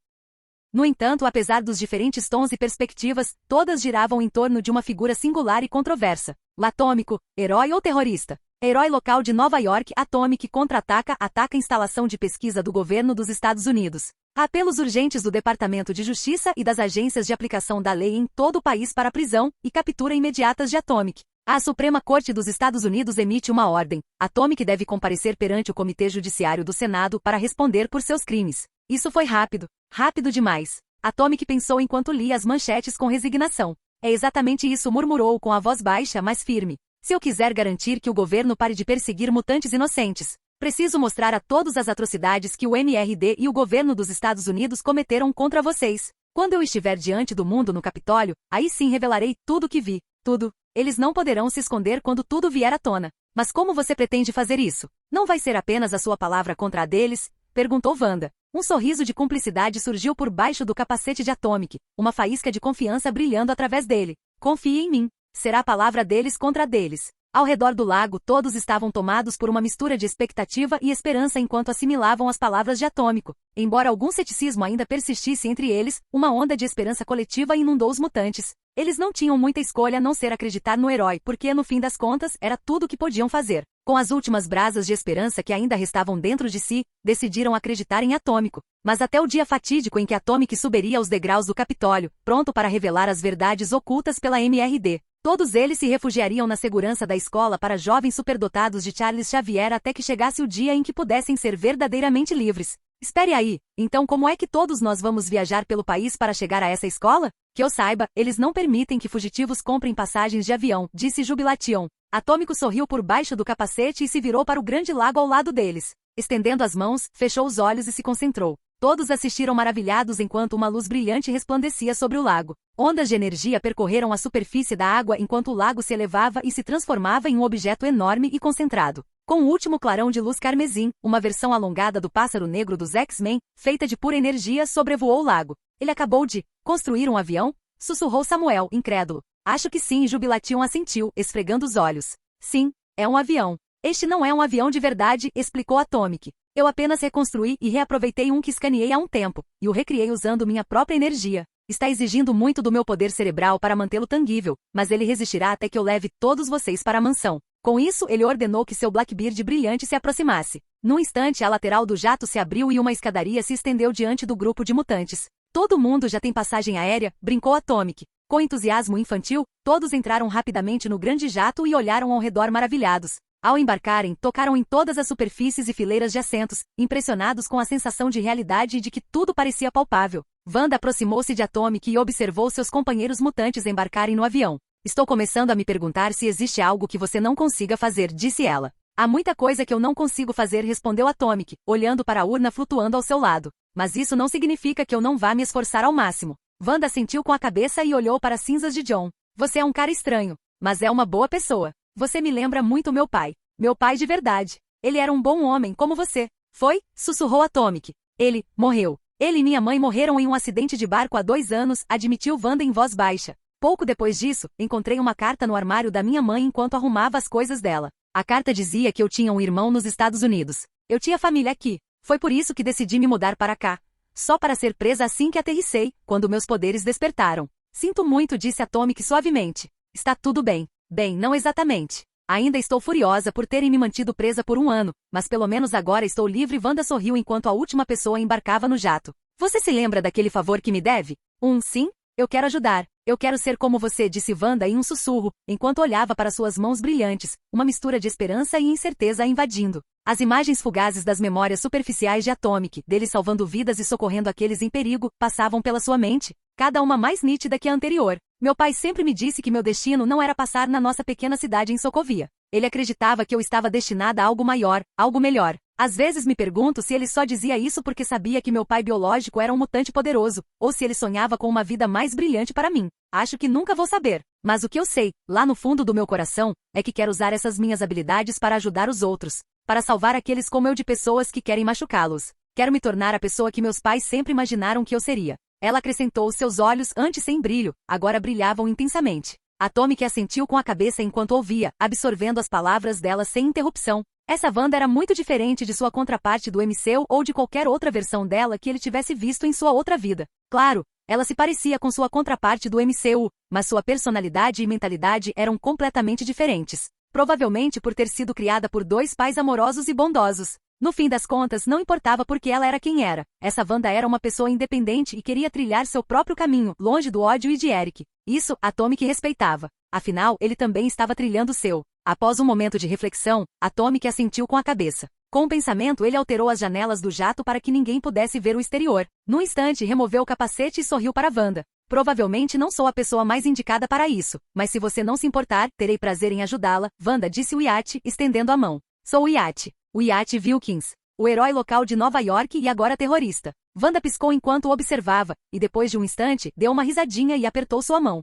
No entanto, apesar dos diferentes tons e perspectivas, todas giravam em torno de uma figura singular e controversa. Latômico, herói ou terrorista? Herói local de Nova York, Atomic contra-ataca, ataca instalação de pesquisa do governo dos Estados Unidos. Apelos urgentes do Departamento de Justiça e das agências de aplicação da lei em todo o país para a prisão e captura imediatas de Atomic. A Suprema Corte dos Estados Unidos emite uma ordem. Atomic deve comparecer perante o Comitê Judiciário do Senado para responder por seus crimes. Isso foi rápido. Rápido demais. Atomic pensou enquanto lia as manchetes com resignação. É exatamente isso, murmurou com a voz baixa, mas firme. Se eu quiser garantir que o governo pare de perseguir mutantes inocentes, preciso mostrar a todos as atrocidades que o MRD e o governo dos Estados Unidos cometeram contra vocês. Quando eu estiver diante do mundo no Capitólio, aí sim revelarei tudo o que vi. Tudo. Eles não poderão se esconder quando tudo vier à tona. Mas como você pretende fazer isso? Não vai ser apenas a sua palavra contra a deles? Perguntou Wanda. Um sorriso de cumplicidade surgiu por baixo do capacete de Atomic, uma faísca de confiança brilhando através dele. Confie em mim. Será a palavra deles contra a deles. Ao redor do lago, todos estavam tomados por uma mistura de expectativa e esperança enquanto assimilavam as palavras de Atômico. Embora algum ceticismo ainda persistisse entre eles, uma onda de esperança coletiva inundou os mutantes. Eles não tinham muita escolha a não ser acreditar no herói, porque, no fim das contas, era tudo o que podiam fazer. Com as últimas brasas de esperança que ainda restavam dentro de si, decidiram acreditar em Atômico. Mas até o dia fatídico em que Atomic subiria aos degraus do Capitólio, pronto para revelar as verdades ocultas pela MRD. Todos eles se refugiariam na segurança da escola para jovens superdotados de Charles Xavier até que chegasse o dia em que pudessem ser verdadeiramente livres. Espere aí, então como é que todos nós vamos viajar pelo país para chegar a essa escola? Que eu saiba, eles não permitem que fugitivos comprem passagens de avião, disse Jubilation. Atômico sorriu por baixo do capacete e se virou para o grande lago ao lado deles. Estendendo as mãos, fechou os olhos e se concentrou. Todos assistiram maravilhados enquanto uma luz brilhante resplandecia sobre o lago. Ondas de energia percorreram a superfície da água enquanto o lago se elevava e se transformava em um objeto enorme e concentrado. Com o último clarão de luz carmesim, uma versão alongada do pássaro negro dos X-Men, feita de pura energia, sobrevoou o lago. Ele acabou de construir um avião? Sussurrou Samuel, incrédulo. Acho que sim, Jubilation assentiu, esfregando os olhos. Sim, é um avião. Este não é um avião de verdade, explicou Atomic. Eu apenas reconstruí e reaproveitei um que escaneei há um tempo, e o recriei usando minha própria energia. Está exigindo muito do meu poder cerebral para mantê-lo tangível, mas ele resistirá até que eu leve todos vocês para a mansão. Com isso, ele ordenou que seu Blackbeard brilhante se aproximasse. Num instante, a lateral do jato se abriu e uma escadaria se estendeu diante do grupo de mutantes. Todo mundo já tem passagem aérea, brincou Atomic. Com entusiasmo infantil, todos entraram rapidamente no grande jato e olharam ao redor maravilhados. Ao embarcarem, tocaram em todas as superfícies e fileiras de assentos, impressionados com a sensação de realidade e de que tudo parecia palpável. Wanda aproximou-se de Atomic e observou seus companheiros mutantes embarcarem no avião. Estou começando a me perguntar se existe algo que você não consiga fazer, disse ela. Há muita coisa que eu não consigo fazer, respondeu Atomic, olhando para a urna flutuando ao seu lado. Mas isso não significa que eu não vá me esforçar ao máximo. Wanda assentiu com a cabeça e olhou para as cinzas de John. Você é um cara estranho, mas é uma boa pessoa. Você me lembra muito meu pai. Meu pai de verdade. Ele era um bom homem como você. Foi? Sussurrou Atomic. Ele morreu. Ele e minha mãe morreram em um acidente de barco há 2 anos, admitiu Wanda em voz baixa. Pouco depois disso, encontrei uma carta no armário da minha mãe enquanto arrumava as coisas dela. A carta dizia que eu tinha um irmão nos Estados Unidos. Eu tinha família aqui. Foi por isso que decidi me mudar para cá. Só para ser presa assim que aterrissei, quando meus poderes despertaram. Sinto muito, disse Atomic suavemente. Está tudo bem. Bem, não exatamente. Ainda estou furiosa por terem me mantido presa por 1 ano, mas pelo menos agora estou livre. Wanda sorriu enquanto a última pessoa embarcava no jato. Você se lembra daquele favor que me deve? Sim? Eu quero ajudar. Eu quero ser como você, disse Wanda em um sussurro, enquanto olhava para suas mãos brilhantes, uma mistura de esperança e incerteza a invadindo. As imagens fugazes das memórias superficiais de Atomic, dele salvando vidas e socorrendo aqueles em perigo, passavam pela sua mente, cada uma mais nítida que a anterior. Meu pai sempre me disse que meu destino não era passar na nossa pequena cidade em Sokovia. Ele acreditava que eu estava destinada a algo maior, algo melhor. Às vezes me pergunto se ele só dizia isso porque sabia que meu pai biológico era um mutante poderoso, ou se ele sonhava com uma vida mais brilhante para mim. Acho que nunca vou saber. Mas o que eu sei, lá no fundo do meu coração, é que quero usar essas minhas habilidades para ajudar os outros, para salvar aqueles como eu de pessoas que querem machucá-los. Quero me tornar a pessoa que meus pais sempre imaginaram que eu seria. Ela acrescentou, seus olhos, antes sem brilho, agora brilhavam intensamente. Atomic assentiu com a cabeça enquanto ouvia, absorvendo as palavras dela sem interrupção. Essa Wanda era muito diferente de sua contraparte do MCU ou de qualquer outra versão dela que ele tivesse visto em sua outra vida. Claro, ela se parecia com sua contraparte do MCU, mas sua personalidade e mentalidade eram completamente diferentes. Provavelmente por ter sido criada por dois pais amorosos e bondosos. No fim das contas, não importava porque ela era quem era. Essa Wanda era uma pessoa independente e queria trilhar seu próprio caminho, longe do ódio e de Eric. Isso, Atomic respeitava. Afinal, ele também estava trilhando o seu. Após um momento de reflexão, Atomic assentiu com a cabeça. Com o pensamento, ele alterou as janelas do jato para que ninguém pudesse ver o exterior. Num instante, removeu o capacete e sorriu para Wanda. Provavelmente não sou a pessoa mais indicada para isso, mas se você não se importar, terei prazer em ajudá-la, Wanda disse Wyatt, estendendo a mão. Sou Wyatt. Wyatt Wilkins, o herói local de Nova York e agora terrorista. Wanda piscou enquanto o observava, e depois de um instante, deu uma risadinha e apertou sua mão.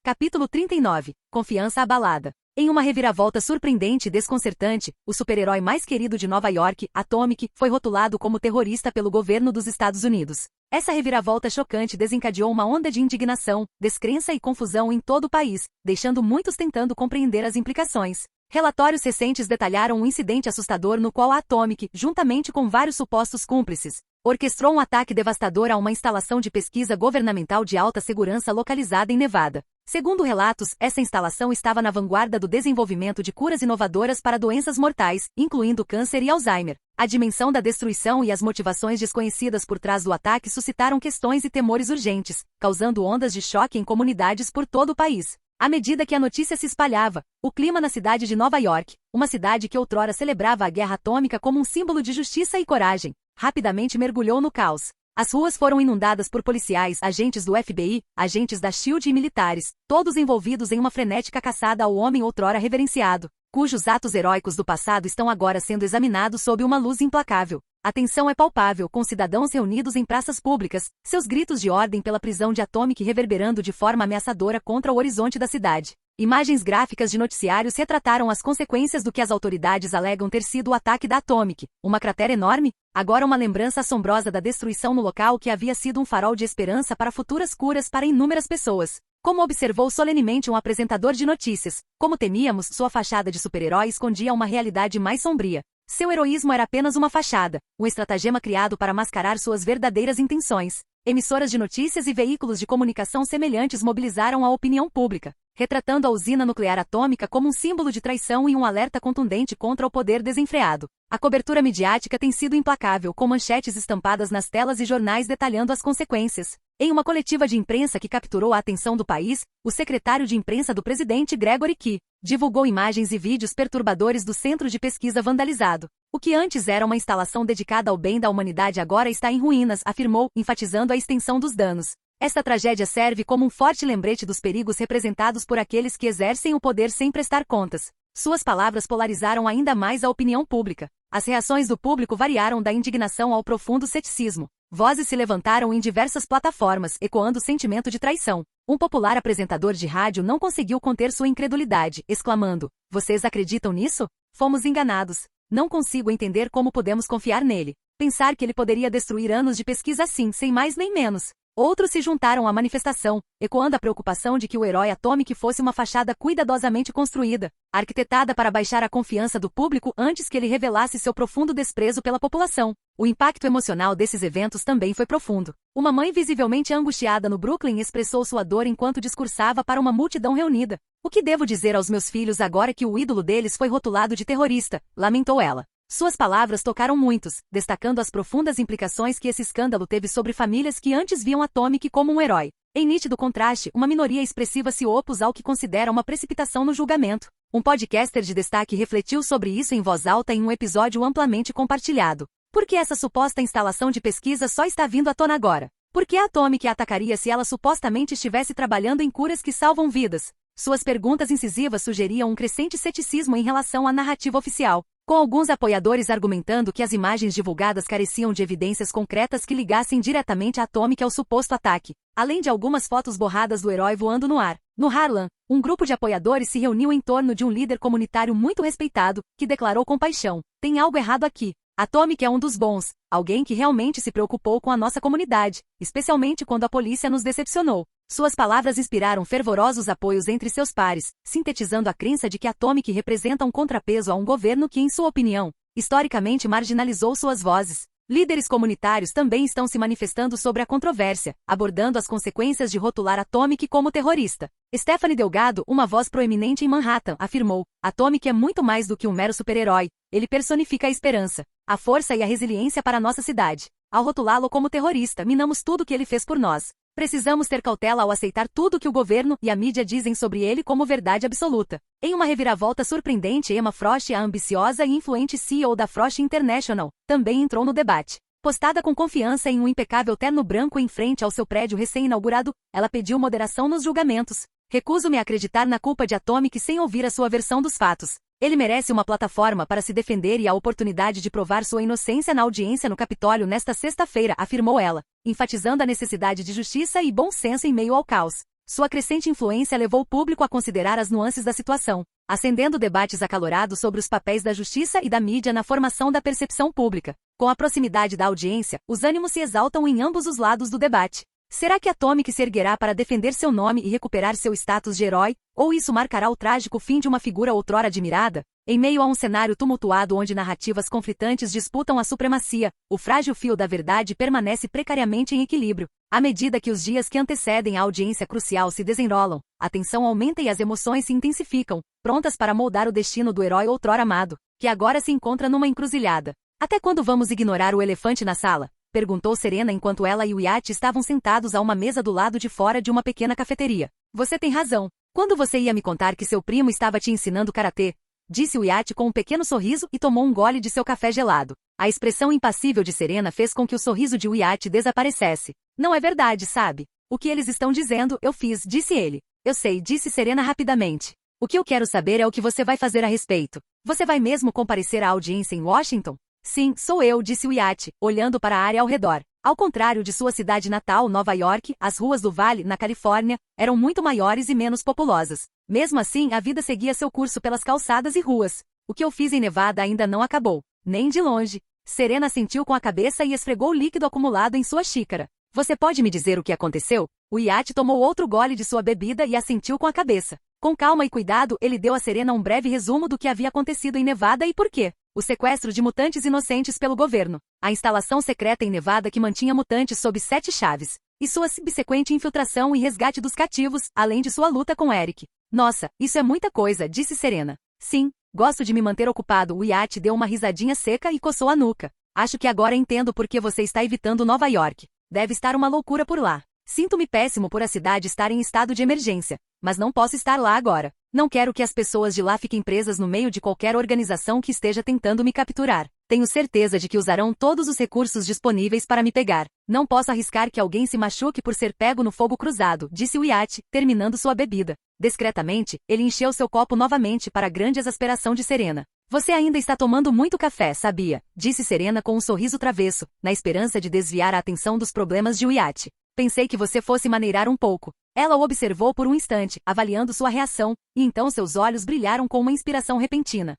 Capítulo 39. Confiança abalada. Em uma reviravolta surpreendente e desconcertante, o super-herói mais querido de Nova York, Atomic, foi rotulado como terrorista pelo governo dos Estados Unidos. Essa reviravolta chocante desencadeou uma onda de indignação, descrença e confusão em todo o país, deixando muitos tentando compreender as implicações. Relatórios recentes detalharam um incidente assustador no qual a Atomic, juntamente com vários supostos cúmplices, orquestrou um ataque devastador a uma instalação de pesquisa governamental de alta segurança localizada em Nevada. Segundo relatos, essa instalação estava na vanguarda do desenvolvimento de curas inovadoras para doenças mortais, incluindo câncer e Alzheimer. A dimensão da destruição e as motivações desconhecidas por trás do ataque suscitaram questões e temores urgentes, causando ondas de choque em comunidades por todo o país. À medida que a notícia se espalhava, o clima na cidade de Nova York, uma cidade que outrora celebrava a guerra atômica como um símbolo de justiça e coragem, rapidamente mergulhou no caos. As ruas foram inundadas por policiais, agentes do FBI, agentes da SHIELD e militares, todos envolvidos em uma frenética caçada ao homem outrora reverenciado, cujos atos heróicos do passado estão agora sendo examinados sob uma luz implacável. A tensão é palpável, com cidadãos reunidos em praças públicas, seus gritos de ordem pela prisão de Atomic reverberando de forma ameaçadora contra o horizonte da cidade. Imagens gráficas de noticiários retrataram as consequências do que as autoridades alegam ter sido o ataque da Atomic, uma cratera enorme, agora uma lembrança assombrosa da destruição no local que havia sido um farol de esperança para futuras curas para inúmeras pessoas. Como observou solenemente um apresentador de notícias, como temíamos, sua fachada de super-herói escondia uma realidade mais sombria. Seu heroísmo era apenas uma fachada, um estratagema criado para mascarar suas verdadeiras intenções. Emissoras de notícias e veículos de comunicação semelhantes mobilizaram a opinião pública, retratando a usina nuclear atômica como um símbolo de traição e um alerta contundente contra o poder desenfreado. A cobertura midiática tem sido implacável, com manchetes estampadas nas telas e jornais detalhando as consequências. Em uma coletiva de imprensa que capturou a atenção do país, o secretário de imprensa do presidente Gregory Key divulgou imagens e vídeos perturbadores do centro de pesquisa vandalizado. O que antes era uma instalação dedicada ao bem da humanidade agora está em ruínas, afirmou, enfatizando a extensão dos danos. Esta tragédia serve como um forte lembrete dos perigos representados por aqueles que exercem o poder sem prestar contas. Suas palavras polarizaram ainda mais a opinião pública. As reações do público variaram da indignação ao profundo ceticismo. Vozes se levantaram em diversas plataformas, ecoando o sentimento de traição. Um popular apresentador de rádio não conseguiu conter sua incredulidade, exclamando: "Vocês acreditam nisso? Fomos enganados. Não consigo entender como podemos confiar nele. Pensar que ele poderia destruir anos de pesquisa assim, sem mais nem menos." Outros se juntaram à manifestação, ecoando a preocupação de que o herói Atomic fosse uma fachada cuidadosamente construída, arquitetada para baixar a confiança do público antes que ele revelasse seu profundo desprezo pela população. O impacto emocional desses eventos também foi profundo. Uma mãe visivelmente angustiada no Brooklyn expressou sua dor enquanto discursava para uma multidão reunida. "O que devo dizer aos meus filhos agora que o ídolo deles foi rotulado de terrorista?", lamentou ela. Suas palavras tocaram muitos, destacando as profundas implicações que esse escândalo teve sobre famílias que antes viam Atomic como um herói. Em nítido contraste, uma minoria expressiva se opôs ao que considera uma precipitação no julgamento. Um podcaster de destaque refletiu sobre isso em voz alta em um episódio amplamente compartilhado. Por que essa suposta instalação de pesquisa só está vindo à tona agora? Por que a Atomic a atacaria se ela supostamente estivesse trabalhando em curas que salvam vidas? Suas perguntas incisivas sugeriam um crescente ceticismo em relação à narrativa oficial, com alguns apoiadores argumentando que as imagens divulgadas careciam de evidências concretas que ligassem diretamente a Atomic ao suposto ataque, além de algumas fotos borradas do herói voando no ar. No Harlem, um grupo de apoiadores se reuniu em torno de um líder comunitário muito respeitado, que declarou com paixão: "Tem algo errado aqui. Atomic é um dos bons, alguém que realmente se preocupou com a nossa comunidade, especialmente quando a polícia nos decepcionou." Suas palavras inspiraram fervorosos apoios entre seus pares, sintetizando a crença de que Atomic representa um contrapeso a um governo que, em sua opinião, historicamente marginalizou suas vozes. Líderes comunitários também estão se manifestando sobre a controvérsia, abordando as consequências de rotular Atomic como terrorista. Stephanie Delgado, uma voz proeminente em Manhattan, afirmou: "Atomic é muito mais do que um mero super-herói. Ele personifica a esperança, a força e a resiliência para a nossa cidade. Ao rotulá-lo como terrorista, minamos tudo o que ele fez por nós. Precisamos ter cautela ao aceitar tudo o que o governo e a mídia dizem sobre ele como verdade absoluta." Em uma reviravolta surpreendente, Emma Frost, a ambiciosa e influente CEO da Frost International, também entrou no debate. Postada com confiança em um impecável terno branco em frente ao seu prédio recém-inaugurado, ela pediu moderação nos julgamentos. "Recuso-me a acreditar na culpa de Atomic sem ouvir a sua versão dos fatos. Ele merece uma plataforma para se defender e a oportunidade de provar sua inocência na audiência no Capitólio nesta sexta-feira", afirmou ela, enfatizando a necessidade de justiça e bom senso em meio ao caos. Sua crescente influência levou o público a considerar as nuances da situação, acendendo debates acalorados sobre os papéis da justiça e da mídia na formação da percepção pública. Com a proximidade da audiência, os ânimos se exaltam em ambos os lados do debate. Será que Atomic se erguerá para defender seu nome e recuperar seu status de herói, ou isso marcará o trágico fim de uma figura outrora admirada? Em meio a um cenário tumultuado onde narrativas conflitantes disputam a supremacia, o frágil fio da verdade permanece precariamente em equilíbrio. À medida que os dias que antecedem a audiência crucial se desenrolam, a tensão aumenta e as emoções se intensificam, prontas para moldar o destino do herói outrora amado, que agora se encontra numa encruzilhada. "Até quando vamos ignorar o elefante na sala?", perguntou Serena enquanto ela e Wyatt estavam sentados a uma mesa do lado de fora de uma pequena cafeteria. "Você tem razão. Quando você ia me contar que seu primo estava te ensinando karatê?", disse Wyatt com um pequeno sorriso e tomou um gole de seu café gelado. A expressão impassível de Serena fez com que o sorriso de Wyatt desaparecesse. "Não é verdade, sabe? O que eles estão dizendo, eu fiz", disse ele. "Eu sei", disse Serena rapidamente. "O que eu quero saber é o que você vai fazer a respeito. Você vai mesmo comparecer à audiência em Washington?" "Sim, sou eu", disse Wyatt, olhando para a área ao redor. Ao contrário de sua cidade natal, Nova York, as ruas do Vale, na Califórnia, eram muito maiores e menos populosas. Mesmo assim, a vida seguia seu curso pelas calçadas e ruas. "O que eu fiz em Nevada ainda não acabou. Nem de longe." Serena assentiu com a cabeça e esfregou o líquido acumulado em sua xícara. "Você pode me dizer o que aconteceu?" Wyatt tomou outro gole de sua bebida e assentiu com a cabeça. Com calma e cuidado, ele deu a Serena um breve resumo do que havia acontecido em Nevada e por quê. O sequestro de mutantes inocentes pelo governo, a instalação secreta em Nevada que mantinha mutantes sob 7 chaves, e sua subsequente infiltração e resgate dos cativos, além de sua luta com Eric. "Nossa, isso é muita coisa", disse Serena. "Sim, gosto de me manter ocupado." Wyatt deu uma risadinha seca e coçou a nuca. "Acho que agora entendo por que você está evitando Nova York. Deve estar uma loucura por lá. Sinto-me péssimo por a cidade estar em estado de emergência, mas não posso estar lá agora. Não quero que as pessoas de lá fiquem presas no meio de qualquer organização que esteja tentando me capturar. Tenho certeza de que usarão todos os recursos disponíveis para me pegar. Não posso arriscar que alguém se machuque por ser pego no fogo cruzado", disse Wyatt, terminando sua bebida. Discretamente, ele encheu seu copo novamente para a grande exasperação de Serena. "Você ainda está tomando muito café, sabia?", disse Serena com um sorriso travesso, na esperança de desviar a atenção dos problemas de Wyatt. "Pensei que você fosse maneirar um pouco." Ela o observou por um instante, avaliando sua reação, e então seus olhos brilharam com uma inspiração repentina.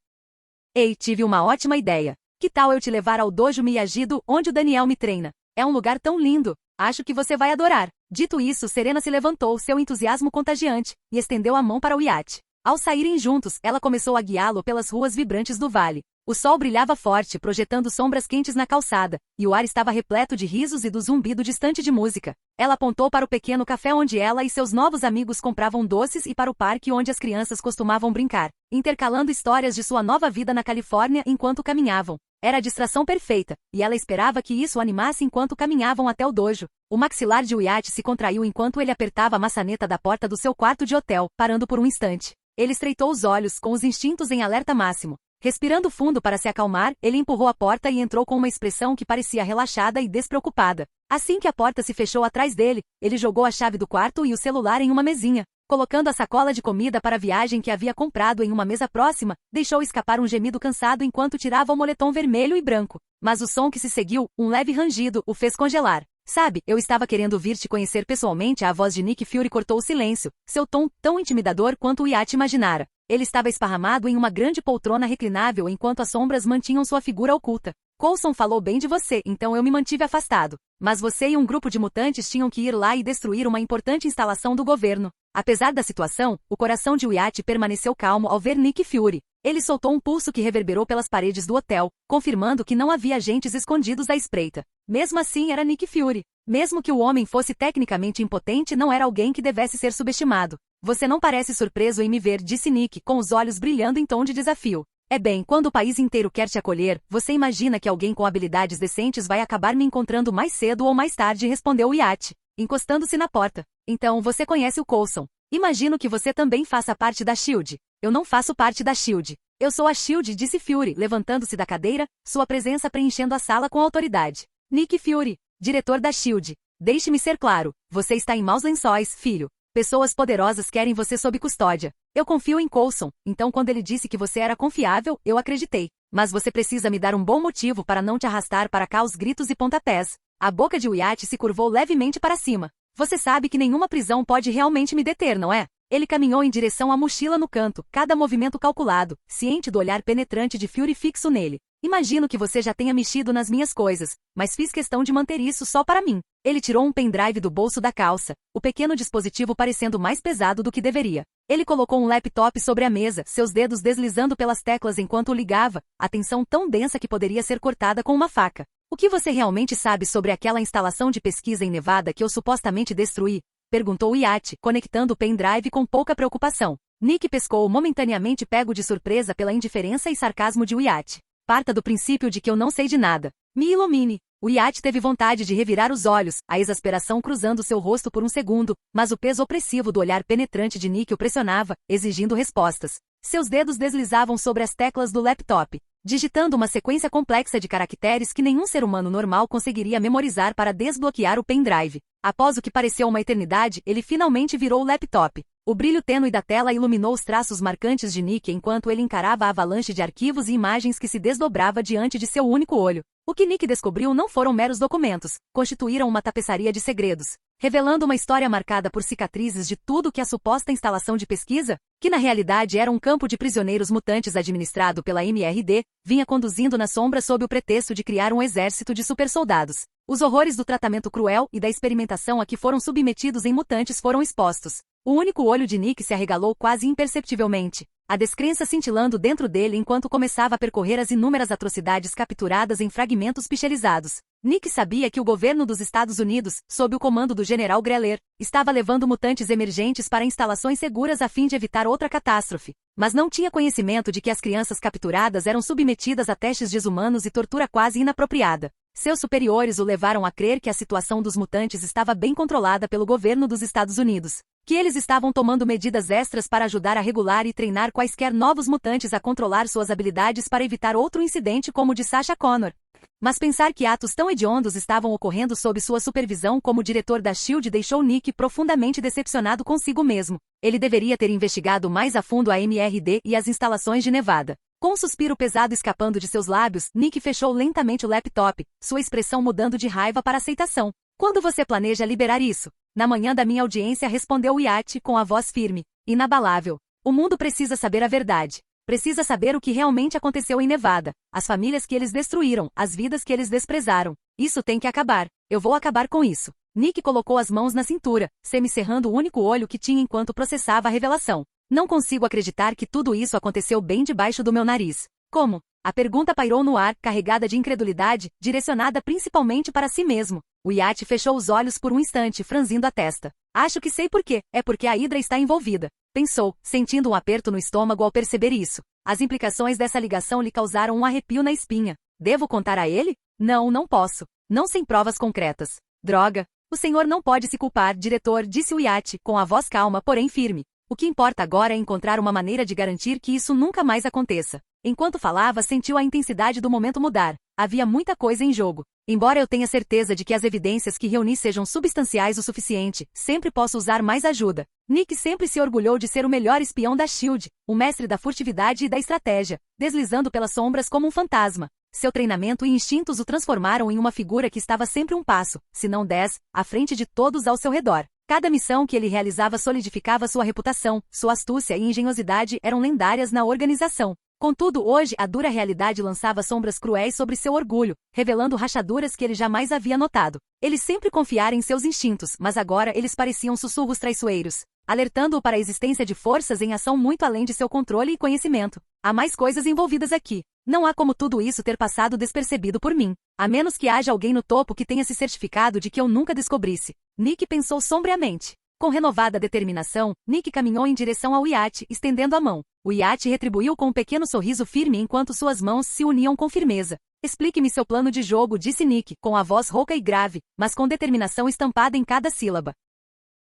"Ei, tive uma ótima ideia. Que tal eu te levar ao Dojo Miyagi-Do, onde o Daniel me treina? É um lugar tão lindo. Acho que você vai adorar." Dito isso, Serena se levantou, seu entusiasmo contagiante, e estendeu a mão para Wyatt. Ao saírem juntos, ela começou a guiá-lo pelas ruas vibrantes do vale. O sol brilhava forte, projetando sombras quentes na calçada, e o ar estava repleto de risos e do zumbido distante de música. Ela apontou para o pequeno café onde ela e seus novos amigos compravam doces e para o parque onde as crianças costumavam brincar, intercalando histórias de sua nova vida na Califórnia enquanto caminhavam. Era a distração perfeita, e ela esperava que isso o animasse enquanto caminhavam até o dojo. O maxilar de Wyatt se contraiu enquanto ele apertava a maçaneta da porta do seu quarto de hotel, parando por um instante. Ele estreitou os olhos, com os instintos em alerta máximo. Respirando fundo para se acalmar, ele empurrou a porta e entrou com uma expressão que parecia relaxada e despreocupada. Assim que a porta se fechou atrás dele, ele jogou a chave do quarto e o celular em uma mesinha. Colocando a sacola de comida para a viagem que havia comprado em uma mesa próxima, deixou escapar um gemido cansado enquanto tirava o moletom vermelho e branco. Mas o som que se seguiu, um leve rangido, o fez congelar. Sabe, eu estava querendo vir te conhecer pessoalmente. A voz de Nick Fury cortou o silêncio, seu tom tão intimidador quanto Wyatt imaginara. Ele estava esparramado em uma grande poltrona reclinável enquanto as sombras mantinham sua figura oculta. Coulson falou bem de você, então eu me mantive afastado. Mas você e um grupo de mutantes tinham que ir lá e destruir uma importante instalação do governo. Apesar da situação, o coração de Wyatt permaneceu calmo ao ver Nick Fury. Ele soltou um pulso que reverberou pelas paredes do hotel, confirmando que não havia agentes escondidos à espreita. Mesmo assim era Nick Fury. Mesmo que o homem fosse tecnicamente impotente, não era alguém que devesse ser subestimado. Você não parece surpreso em me ver, disse Nick, com os olhos brilhando em tom de desafio. É bem, quando o país inteiro quer te acolher, você imagina que alguém com habilidades decentes vai acabar me encontrando mais cedo ou mais tarde, respondeu Wyatt, encostando-se na porta. Então você conhece o Coulson. Imagino que você também faça parte da SHIELD. Eu não faço parte da SHIELD. Eu sou a SHIELD, disse Fury, levantando-se da cadeira, sua presença preenchendo a sala com autoridade. Nick Fury, diretor da SHIELD. Deixe-me ser claro, você está em maus lençóis, filho. Pessoas poderosas querem você sob custódia. Eu confio em Coulson, então quando ele disse que você era confiável, eu acreditei. Mas você precisa me dar um bom motivo para não te arrastar para cá aos gritos e pontapés. A boca de Wyatt se curvou levemente para cima. Você sabe que nenhuma prisão pode realmente me deter, não é? Ele caminhou em direção à mochila no canto, cada movimento calculado, ciente do olhar penetrante de Fury fixo nele. Imagino que você já tenha mexido nas minhas coisas, mas fiz questão de manter isso só para mim. Ele tirou um pendrive do bolso da calça, o pequeno dispositivo parecendo mais pesado do que deveria. Ele colocou um laptop sobre a mesa, seus dedos deslizando pelas teclas enquanto o ligava, a tensão tão densa que poderia ser cortada com uma faca. O que você realmente sabe sobre aquela instalação de pesquisa em Nevada que eu supostamente destruí? Perguntou Wyatt, conectando o pendrive com pouca preocupação. Nick pescou momentaneamente pego de surpresa pela indiferença e sarcasmo de Wyatt. Parta do princípio de que eu não sei de nada. Me ilumine. Wyatt teve vontade de revirar os olhos, a exasperação cruzando seu rosto por um segundo, mas o peso opressivo do olhar penetrante de Nick o pressionava, exigindo respostas. Seus dedos deslizavam sobre as teclas do laptop, digitando uma sequência complexa de caracteres que nenhum ser humano normal conseguiria memorizar para desbloquear o pendrive. Após o que pareceu uma eternidade, ele finalmente virou o laptop. O brilho tênue da tela iluminou os traços marcantes de Nick enquanto ele encarava a avalanche de arquivos e imagens que se desdobrava diante de seu único olho. O que Nick descobriu não foram meros documentos, constituíram uma tapeçaria de segredos, revelando uma história marcada por cicatrizes de tudo que a suposta instalação de pesquisa, que na realidade era um campo de prisioneiros mutantes administrado pela MRD, vinha conduzindo na sombra sob o pretexto de criar um exército de supersoldados. Os horrores do tratamento cruel e da experimentação a que foram submetidos em mutantes foram expostos. O único olho de Nick se arregalou quase imperceptivelmente, a descrença cintilando dentro dele enquanto começava a percorrer as inúmeras atrocidades capturadas em fragmentos pichelizados. Nick sabia que o governo dos Estados Unidos, sob o comando do general Greller, estava levando mutantes emergentes para instalações seguras a fim de evitar outra catástrofe. Mas não tinha conhecimento de que as crianças capturadas eram submetidas a testes desumanos e tortura quase inapropriada. Seus superiores o levaram a crer que a situação dos mutantes estava bem controlada pelo governo dos Estados Unidos, que eles estavam tomando medidas extras para ajudar a regular e treinar quaisquer novos mutantes a controlar suas habilidades para evitar outro incidente como o de Sarah Connor. Mas pensar que atos tão hediondos estavam ocorrendo sob sua supervisão como diretor da SHIELD deixou Nick profundamente decepcionado consigo mesmo. Ele deveria ter investigado mais a fundo a MRD e as instalações de Nevada. Com um suspiro pesado escapando de seus lábios, Nick fechou lentamente o laptop, sua expressão mudando de raiva para aceitação. Quando você planeja liberar isso? Na manhã da minha audiência, respondeu Wyatt com a voz firme, inabalável. O mundo precisa saber a verdade. Precisa saber o que realmente aconteceu em Nevada, as famílias que eles destruíram, as vidas que eles desprezaram. Isso tem que acabar. Eu vou acabar com isso. Nick colocou as mãos na cintura, semicerrando o único olho que tinha enquanto processava a revelação. Não consigo acreditar que tudo isso aconteceu bem debaixo do meu nariz. Como? A pergunta pairou no ar, carregada de incredulidade, direcionada principalmente para si mesmo. Wyatt fechou os olhos por um instante, franzindo a testa. Acho que sei por quê. É porque a Hydra está envolvida. Pensou, sentindo um aperto no estômago ao perceber isso. As implicações dessa ligação lhe causaram um arrepio na espinha. Devo contar a ele? Não, não posso. Não sem provas concretas. Droga. O senhor não pode se culpar, diretor, disse Wyatt, com a voz calma, porém firme. O que importa agora é encontrar uma maneira de garantir que isso nunca mais aconteça. Enquanto falava, sentiu a intensidade do momento mudar. Havia muita coisa em jogo. Embora eu tenha certeza de que as evidências que reuni sejam substanciais o suficiente, sempre posso usar mais ajuda. Nick sempre se orgulhou de ser o melhor espião da SHIELD, o mestre da furtividade e da estratégia, deslizando pelas sombras como um fantasma. Seu treinamento e instintos o transformaram em uma figura que estava sempre um passo, se não 10, à frente de todos ao seu redor. Cada missão que ele realizava solidificava sua reputação, sua astúcia e engenhosidade eram lendárias na organização. Contudo, hoje a dura realidade lançava sombras cruéis sobre seu orgulho, revelando rachaduras que ele jamais havia notado. Ele sempre confiara em seus instintos, mas agora eles pareciam sussurros traiçoeiros, alertando-o para a existência de forças em ação muito além de seu controle e conhecimento. Há mais coisas envolvidas aqui. Não há como tudo isso ter passado despercebido por mim, a menos que haja alguém no topo que tenha se certificado de que eu nunca descobrisse. Nick pensou sombriamente. Com renovada determinação, Nick caminhou em direção ao Wyatt, estendendo a mão. O Wyatt retribuiu com um pequeno sorriso firme enquanto suas mãos se uniam com firmeza. Explique-me seu plano de jogo, disse Nick, com a voz rouca e grave, mas com determinação estampada em cada sílaba.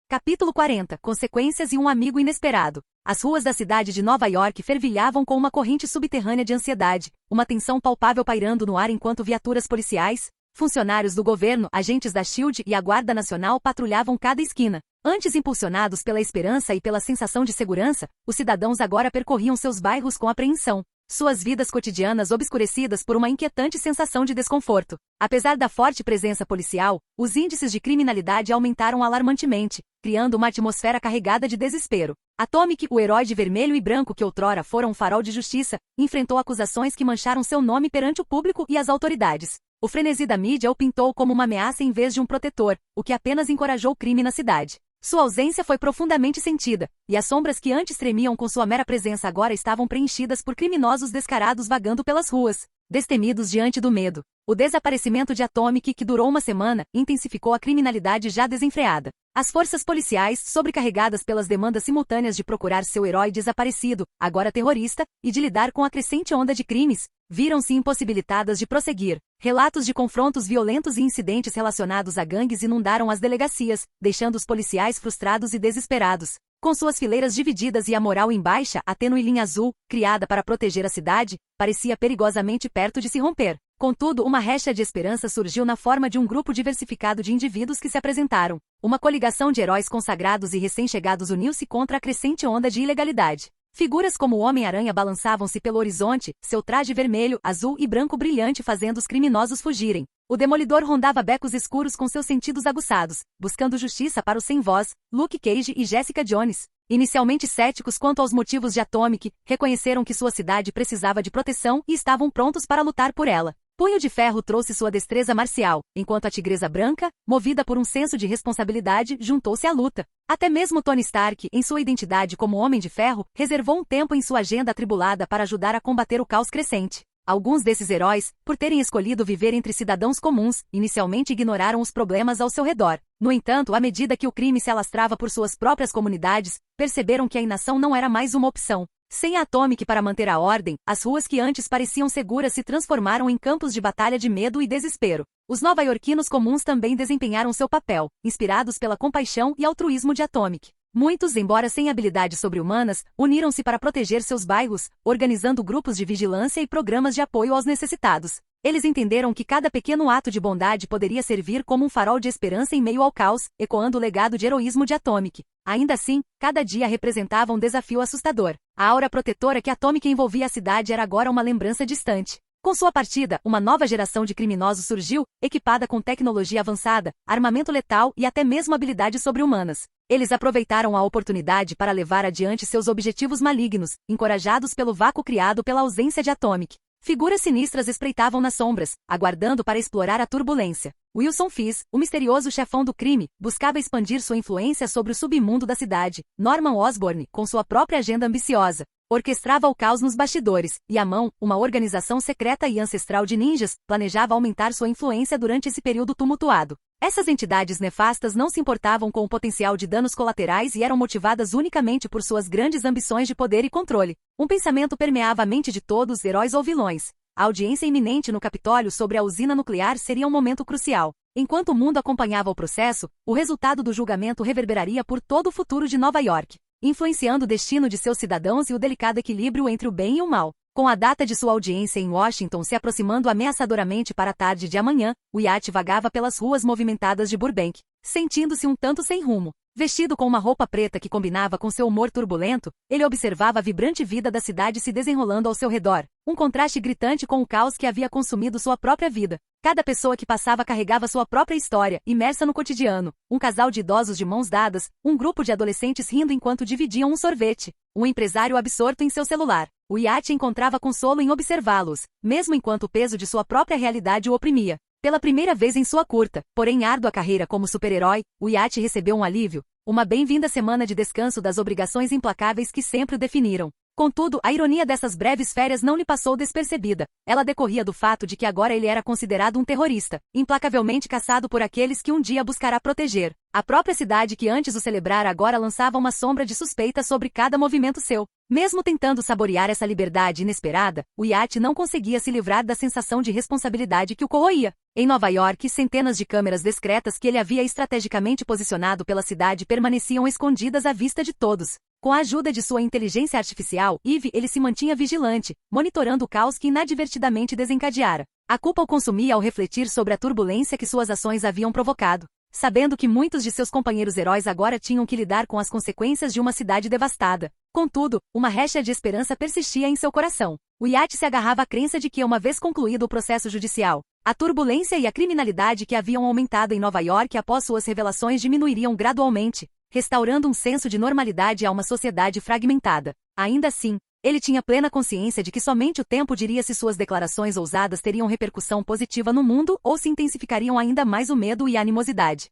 Capítulo 40. Consequências e um amigo inesperado. As ruas da cidade de Nova York fervilhavam com uma corrente subterrânea de ansiedade, uma tensão palpável pairando no ar enquanto viaturas policiais, funcionários do governo, agentes da SHIELD e a Guarda Nacional patrulhavam cada esquina. Antes impulsionados pela esperança e pela sensação de segurança, os cidadãos agora percorriam seus bairros com apreensão, suas vidas cotidianas obscurecidas por uma inquietante sensação de desconforto. Apesar da forte presença policial, os índices de criminalidade aumentaram alarmantemente, criando uma atmosfera carregada de desespero. Atomic, o herói de vermelho e branco que outrora fora um farol de justiça, enfrentou acusações que mancharam seu nome perante o público e as autoridades. O frenesi da mídia o pintou como uma ameaça em vez de um protetor, o que apenas encorajou o crime na cidade. Sua ausência foi profundamente sentida, e as sombras que antes tremiam com sua mera presença agora estavam preenchidas por criminosos descarados vagando pelas ruas, destemidos diante do medo. O desaparecimento de Atomic, que durou uma semana, intensificou a criminalidade já desenfreada. As forças policiais, sobrecarregadas pelas demandas simultâneas de procurar seu herói desaparecido, agora terrorista, e de lidar com a crescente onda de crimes, viram-se impossibilitadas de prosseguir. Relatos de confrontos violentos e incidentes relacionados a gangues inundaram as delegacias, deixando os policiais frustrados e desesperados. Com suas fileiras divididas e a moral em baixa, a tênue linha azul, criada para proteger a cidade, parecia perigosamente perto de se romper. Contudo, uma recha de esperança surgiu na forma de um grupo diversificado de indivíduos que se apresentaram. Uma coligação de heróis consagrados e recém-chegados uniu-se contra a crescente onda de ilegalidade. Figuras como o Homem-Aranha balançavam-se pelo horizonte, seu traje vermelho, azul e branco brilhante fazendo os criminosos fugirem. O Demolidor rondava becos escuros com seus sentidos aguçados, buscando justiça para os sem-voz, Luke Cage e Jessica Jones. Inicialmente céticos quanto aos motivos de Atomic, reconheceram que sua cidade precisava de proteção e estavam prontos para lutar por ela. Punho de Ferro trouxe sua destreza marcial, enquanto a Tigresa Branca, movida por um senso de responsabilidade, juntou-se à luta. Até mesmo Tony Stark, em sua identidade como Homem de Ferro, reservou um tempo em sua agenda atribulada para ajudar a combater o caos crescente. Alguns desses heróis, por terem escolhido viver entre cidadãos comuns, inicialmente ignoraram os problemas ao seu redor. No entanto, à medida que o crime se alastrava por suas próprias comunidades, perceberam que a inação não era mais uma opção. Sem a Atomic para manter a ordem, as ruas que antes pareciam seguras se transformaram em campos de batalha de medo e desespero. Os nova-iorquinos comuns também desempenharam seu papel, inspirados pela compaixão e altruísmo de Atomic. Muitos, embora sem habilidades sobre-humanas, uniram-se para proteger seus bairros, organizando grupos de vigilância e programas de apoio aos necessitados. Eles entenderam que cada pequeno ato de bondade poderia servir como um farol de esperança em meio ao caos, ecoando o legado de heroísmo de Atomic. Ainda assim, cada dia representava um desafio assustador. A aura protetora que Atomic envolvia a cidade era agora uma lembrança distante. Com sua partida, uma nova geração de criminosos surgiu, equipada com tecnologia avançada, armamento letal e até mesmo habilidades sobre-humanas. Eles aproveitaram a oportunidade para levar adiante seus objetivos malignos, encorajados pelo vácuo criado pela ausência de Atomic. Figuras sinistras espreitavam nas sombras, aguardando para explorar a turbulência. Wilson Fisk, o misterioso chefão do crime, buscava expandir sua influência sobre o submundo da cidade. Norman Osborn, com sua própria agenda ambiciosa, orquestrava o caos nos bastidores, e a Mão, uma organização secreta e ancestral de ninjas, planejava aumentar sua influência durante esse período tumultuado. Essas entidades nefastas não se importavam com o potencial de danos colaterais e eram motivadas unicamente por suas grandes ambições de poder e controle. Um pensamento permeava a mente de todos, heróis ou vilões. A audiência iminente no Capitólio sobre a usina nuclear seria um momento crucial. Enquanto o mundo acompanhava o processo, o resultado do julgamento reverberaria por todo o futuro de Nova York, influenciando o destino de seus cidadãos e o delicado equilíbrio entre o bem e o mal. Com a data de sua audiência em Washington se aproximando ameaçadoramente para a tarde de amanhã, o iate vagava pelas ruas movimentadas de Burbank, sentindo-se um tanto sem rumo. Vestido com uma roupa preta que combinava com seu humor turbulento, ele observava a vibrante vida da cidade se desenrolando ao seu redor, um contraste gritante com o caos que havia consumido sua própria vida. Cada pessoa que passava carregava sua própria história, imersa no cotidiano. Um casal de idosos de mãos dadas, um grupo de adolescentes rindo enquanto dividiam um sorvete, um empresário absorto em seu celular. O iate encontrava consolo em observá-los, mesmo enquanto o peso de sua própria realidade o oprimia. Pela primeira vez em sua curta, porém árdua carreira como super-herói, o iate recebeu um alívio, uma bem-vinda semana de descanso das obrigações implacáveis que sempre o definiram. Contudo, a ironia dessas breves férias não lhe passou despercebida. Ela decorria do fato de que agora ele era considerado um terrorista, implacavelmente caçado por aqueles que um dia buscará proteger. A própria cidade que antes o celebrara agora lançava uma sombra de suspeita sobre cada movimento seu. Mesmo tentando saborear essa liberdade inesperada, o iate não conseguia se livrar da sensação de responsabilidade que o corroía. Em Nova York, centenas de câmeras discretas que ele havia estrategicamente posicionado pela cidade permaneciam escondidas à vista de todos. Com a ajuda de sua inteligência artificial, Eve, ele se mantinha vigilante, monitorando o caos que inadvertidamente desencadeara. A culpa o consumia ao refletir sobre a turbulência que suas ações haviam provocado. Sabendo que muitos de seus companheiros heróis agora tinham que lidar com as consequências de uma cidade devastada. Contudo, uma recha de esperança persistia em seu coração. O iate se agarrava à crença de que, uma vez concluído o processo judicial, a turbulência e a criminalidade que haviam aumentado em Nova York após suas revelações diminuiriam gradualmente, restaurando um senso de normalidade a uma sociedade fragmentada. Ainda assim, ele tinha plena consciência de que somente o tempo diria se suas declarações ousadas teriam repercussão positiva no mundo ou se intensificariam ainda mais o medo e a animosidade.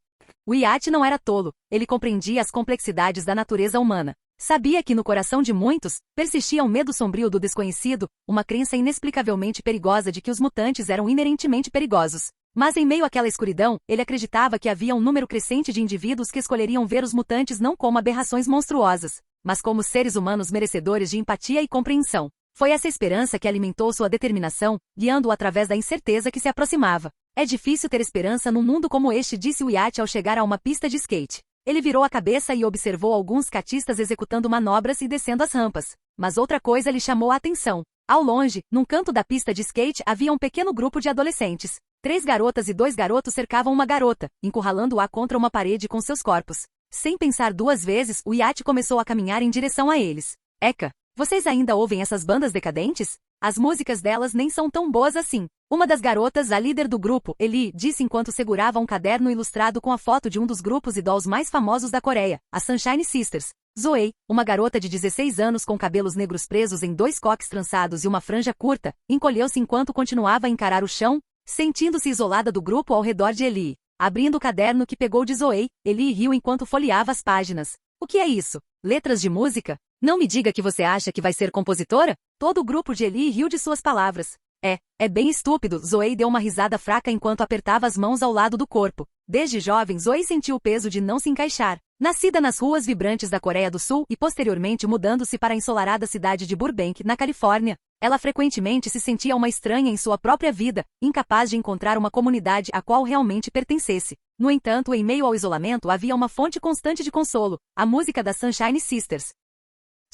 O iate não era tolo, ele compreendia as complexidades da natureza humana. Sabia que no coração de muitos, persistia um medo sombrio do desconhecido, uma crença inexplicavelmente perigosa de que os mutantes eram inerentemente perigosos. Mas em meio àquela escuridão, ele acreditava que havia um número crescente de indivíduos que escolheriam ver os mutantes não como aberrações monstruosas, mas como seres humanos merecedores de empatia e compreensão. Foi essa esperança que alimentou sua determinação, guiando-o através da incerteza que se aproximava. É difícil ter esperança num mundo como este, disse o iate ao chegar a uma pista de skate. Ele virou a cabeça e observou alguns skatistas executando manobras e descendo as rampas. Mas outra coisa lhe chamou a atenção. Ao longe, num canto da pista de skate havia um pequeno grupo de adolescentes. 3 garotas e 2 garotos cercavam uma garota, encurralando-a contra uma parede com seus corpos. Sem pensar 2 vezes, o iate começou a caminhar em direção a eles. Eca, vocês ainda ouvem essas bandas decadentes? As músicas delas nem são tão boas assim. Uma das garotas, a líder do grupo, Eli, disse enquanto segurava um caderno ilustrado com a foto de um dos grupos idols mais famosos da Coreia, a Sunshine Sisters. Zoe, uma garota de 16 anos com cabelos negros presos em 2 coques trançados e uma franja curta, encolheu-se enquanto continuava a encarar o chão, sentindo-se isolada do grupo ao redor de Eli. Abrindo o caderno que pegou de Zoe, Eli riu enquanto folheava as páginas. O que é isso? Letras de música? Não me diga que você acha que vai ser compositora? Todo o grupo de Eli riu de suas palavras. É bem estúpido, Zoe deu uma risada fraca enquanto apertava as mãos ao lado do corpo. Desde jovem, Zoe sentiu o peso de não se encaixar. Nascida nas ruas vibrantes da Coreia do Sul e posteriormente mudando-se para a ensolarada cidade de Burbank, na Califórnia, ela frequentemente se sentia uma estranha em sua própria vida, incapaz de encontrar uma comunidade a qual realmente pertencesse. No entanto, em meio ao isolamento havia uma fonte constante de consolo, a música das Sunshine Sisters.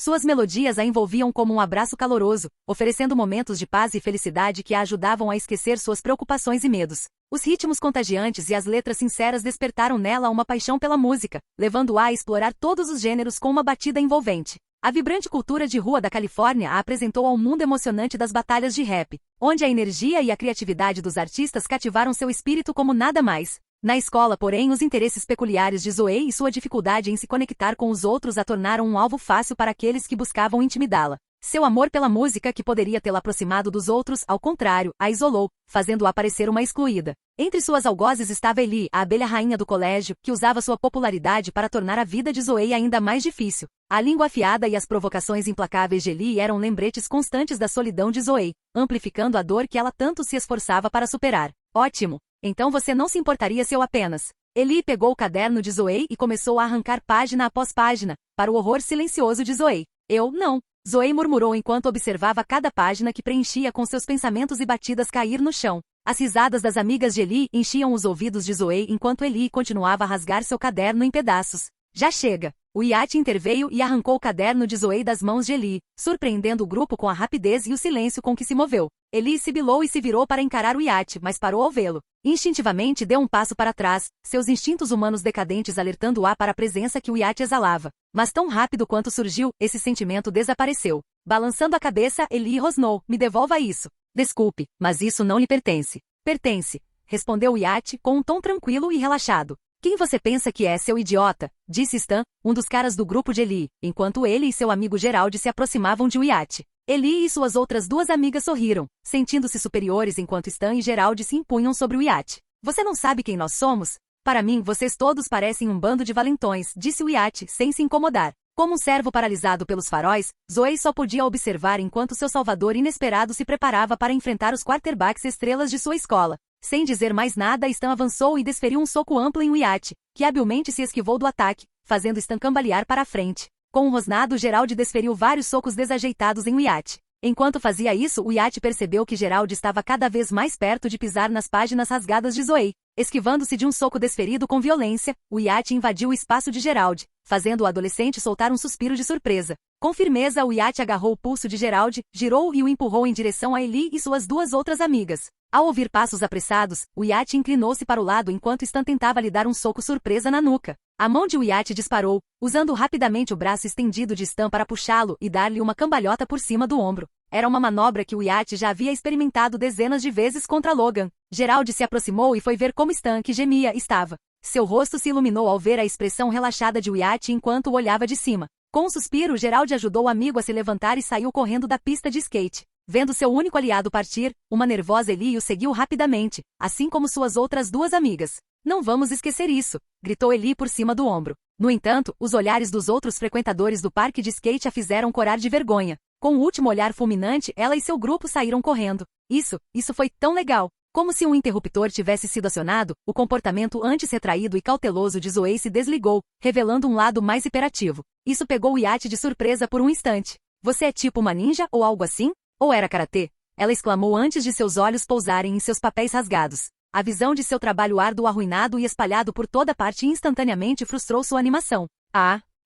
Suas melodias a envolviam como um abraço caloroso, oferecendo momentos de paz e felicidade que a ajudavam a esquecer suas preocupações e medos. Os ritmos contagiantes e as letras sinceras despertaram nela uma paixão pela música, levando-a a explorar todos os gêneros com uma batida envolvente. A vibrante cultura de rua da Califórnia a apresentou ao mundo emocionante das batalhas de rap, onde a energia e a criatividade dos artistas cativaram seu espírito como nada mais. Na escola, porém, os interesses peculiares de Zoe e sua dificuldade em se conectar com os outros a tornaram um alvo fácil para aqueles que buscavam intimidá-la. Seu amor pela música, que poderia tê-la aproximado dos outros, ao contrário, a isolou, fazendo-a parecer uma excluída. Entre suas algozes estava Eli, a abelha rainha do colégio, que usava sua popularidade para tornar a vida de Zoe ainda mais difícil. A língua afiada e as provocações implacáveis de Eli eram lembretes constantes da solidão de Zoe, amplificando a dor que ela tanto se esforçava para superar. Ótimo! Então você não se importaria se eu apenas... Eli pegou o caderno de Zoe e começou a arrancar página após página, para o horror silencioso de Zoe. Eu, não. Zoe murmurou enquanto observava cada página que preenchia com seus pensamentos e batidas cair no chão. As risadas das amigas de Ellie enchiam os ouvidos de Zoe enquanto Ellie continuava a rasgar seu caderno em pedaços. Já chega! O Iate interveio e arrancou o caderno de Zoe das mãos de Ellie, surpreendendo o grupo com a rapidez e o silêncio com que se moveu. Ellie sibilou e se virou para encarar o Iate, mas parou ao vê-lo. Instintivamente deu um passo para trás, seus instintos humanos decadentes alertando-a para a presença que o Iate exalava. Mas tão rápido quanto surgiu, esse sentimento desapareceu. Balançando a cabeça, Ellie rosnou, me devolva isso. Desculpe, mas isso não lhe pertence. Pertence, respondeu o Iate com um tom tranquilo e relaxado. Quem você pensa que é, seu idiota? Disse Stan, um dos caras do grupo de Ellie, enquanto ele e seu amigo Gerald se aproximavam de Wyatt. Ellie e suas outras duas amigas sorriram, sentindo-se superiores enquanto Stan e Gerald se impunham sobre Wyatt. Você não sabe quem nós somos? Para mim, vocês todos parecem um bando de valentões, disse Wyatt, sem se incomodar. Como um servo paralisado pelos faróis, Zoe só podia observar enquanto seu salvador inesperado se preparava para enfrentar os quarterbacks estrelas de sua escola. Sem dizer mais nada, Stan avançou e desferiu um soco amplo em Wyatt, que habilmente se esquivou do ataque, fazendo Stan cambalear para a frente. Com um rosnado, Gerald desferiu vários socos desajeitados em Wyatt. Enquanto fazia isso, Wyatt percebeu que Gerald estava cada vez mais perto de pisar nas páginas rasgadas de Zoe. Esquivando-se de um soco desferido com violência, Wyatt invadiu o espaço de Gerald, fazendo o adolescente soltar um suspiro de surpresa. Com firmeza, Wyatt agarrou o pulso de Gerald, girou e o empurrou em direção a Ellie e suas duas outras amigas. Ao ouvir passos apressados, Wyatt inclinou-se para o lado enquanto Stan tentava lhe dar um soco surpresa na nuca. A mão de Wyatt disparou, usando rapidamente o braço estendido de Stan para puxá-lo e dar-lhe uma cambalhota por cima do ombro. Era uma manobra que Wyatt já havia experimentado dezenas de vezes contra Logan. Gerald se aproximou e foi ver como Stan, que gemia, estava. Seu rosto se iluminou ao ver a expressão relaxada de Wyatt enquanto o olhava de cima. Com um suspiro, Gerald ajudou o amigo a se levantar e saiu correndo da pista de skate. Vendo seu único aliado partir, uma nervosa Ellie o seguiu rapidamente, assim como suas outras duas amigas. Não vamos esquecer isso, gritou Ellie por cima do ombro. No entanto, os olhares dos outros frequentadores do parque de skate a fizeram corar de vergonha. Com o último olhar fulminante, ela e seu grupo saíram correndo. Isso foi tão legal. Como se um interruptor tivesse sido acionado, o comportamento antes retraído e cauteloso de Zoe se desligou, revelando um lado mais hiperativo. Isso pegou Wyatt de surpresa por um instante. Você é tipo uma ninja ou algo assim? Ou era karatê? Ela exclamou antes de seus olhos pousarem em seus papéis rasgados. A visão de seu trabalho árduo arruinado e espalhado por toda parte instantaneamente frustrou sua animação.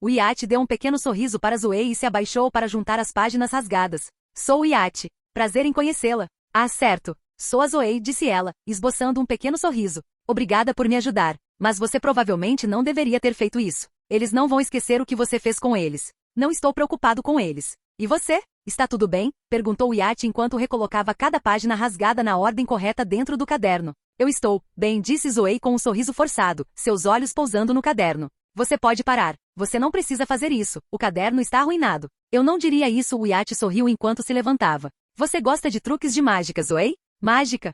Wyatt deu um pequeno sorriso para Zoe e se abaixou para juntar as páginas rasgadas. Sou Wyatt. Prazer em conhecê-la. Ah, certo. Sou a Zoe, disse ela, esboçando um pequeno sorriso. Obrigada por me ajudar. Mas você provavelmente não deveria ter feito isso. Eles não vão esquecer o que você fez com eles. Não estou preocupado com eles. E você? Está tudo bem? Perguntou Wyatt enquanto recolocava cada página rasgada na ordem correta dentro do caderno. Eu estou bem, disse Zoe com um sorriso forçado, seus olhos pousando no caderno. Você pode parar. Você não precisa fazer isso. O caderno está arruinado. Eu não diria isso. Wyatt sorriu enquanto se levantava. Você gosta de truques de mágica, Zoe? Mágica?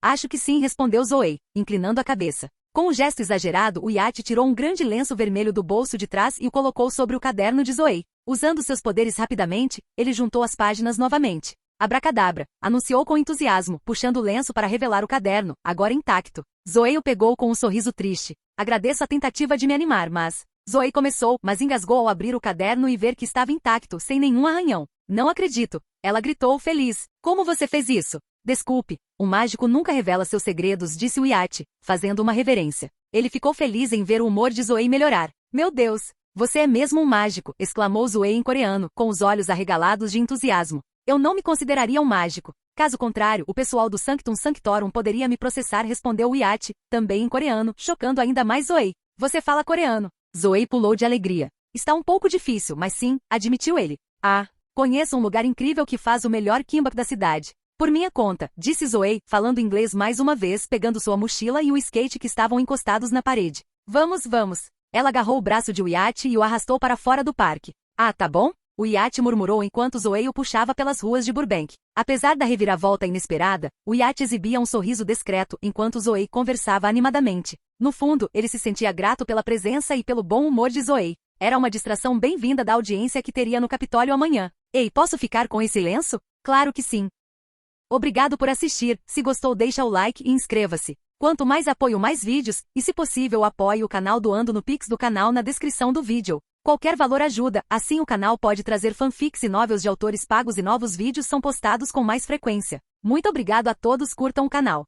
Acho que sim, respondeu Zoe, inclinando a cabeça. Com um gesto exagerado, Wyatt tirou um grande lenço vermelho do bolso de trás e o colocou sobre o caderno de Zoe. Usando seus poderes rapidamente, ele juntou as páginas novamente. Abracadabra, anunciou com entusiasmo, puxando o lenço para revelar o caderno, agora intacto. Zoe o pegou com um sorriso triste. Agradeço a tentativa de me animar, mas... Zoe começou, mas engasgou ao abrir o caderno e ver que estava intacto, sem nenhum arranhão. Não acredito. Ela gritou, feliz. Como você fez isso? Desculpe, um mágico nunca revela seus segredos, disse Wyatt, fazendo uma reverência. Ele ficou feliz em ver o humor de Zoe melhorar. Meu Deus, você é mesmo um mágico, exclamou Zoe em coreano, com os olhos arregalados de entusiasmo. Eu não me consideraria um mágico. Caso contrário, o pessoal do Sanctum Sanctorum poderia me processar, respondeu Wyatt, também em coreano, chocando ainda mais Zoe. Você fala coreano. Zoe pulou de alegria. Está um pouco difícil, mas sim, admitiu ele. Conheço um lugar incrível que faz o melhor kimbap da cidade. Por minha conta, disse Zoe, falando inglês mais uma vez, pegando sua mochila e o skate que estavam encostados na parede. Vamos. Ela agarrou o braço de Wyatt e o arrastou para fora do parque. Tá bom? Wyatt murmurou enquanto Zoe o puxava pelas ruas de Burbank. Apesar da reviravolta inesperada, Wyatt exibia um sorriso discreto enquanto Zoe conversava animadamente. No fundo, ele se sentia grato pela presença e pelo bom humor de Zoe. Era uma distração bem-vinda da audiência que teria no Capitólio amanhã. Ei, posso ficar com esse lenço? Claro que sim. Obrigado por assistir. Se gostou, deixa o like e inscreva-se. Quanto mais apoio, mais vídeos, e se possível apoie o canal doando no Pix do canal na descrição do vídeo. Qualquer valor ajuda, assim o canal pode trazer fanfics e novels de autores pagos e novos vídeos são postados com mais frequência. Muito obrigado a todos, curtam o canal.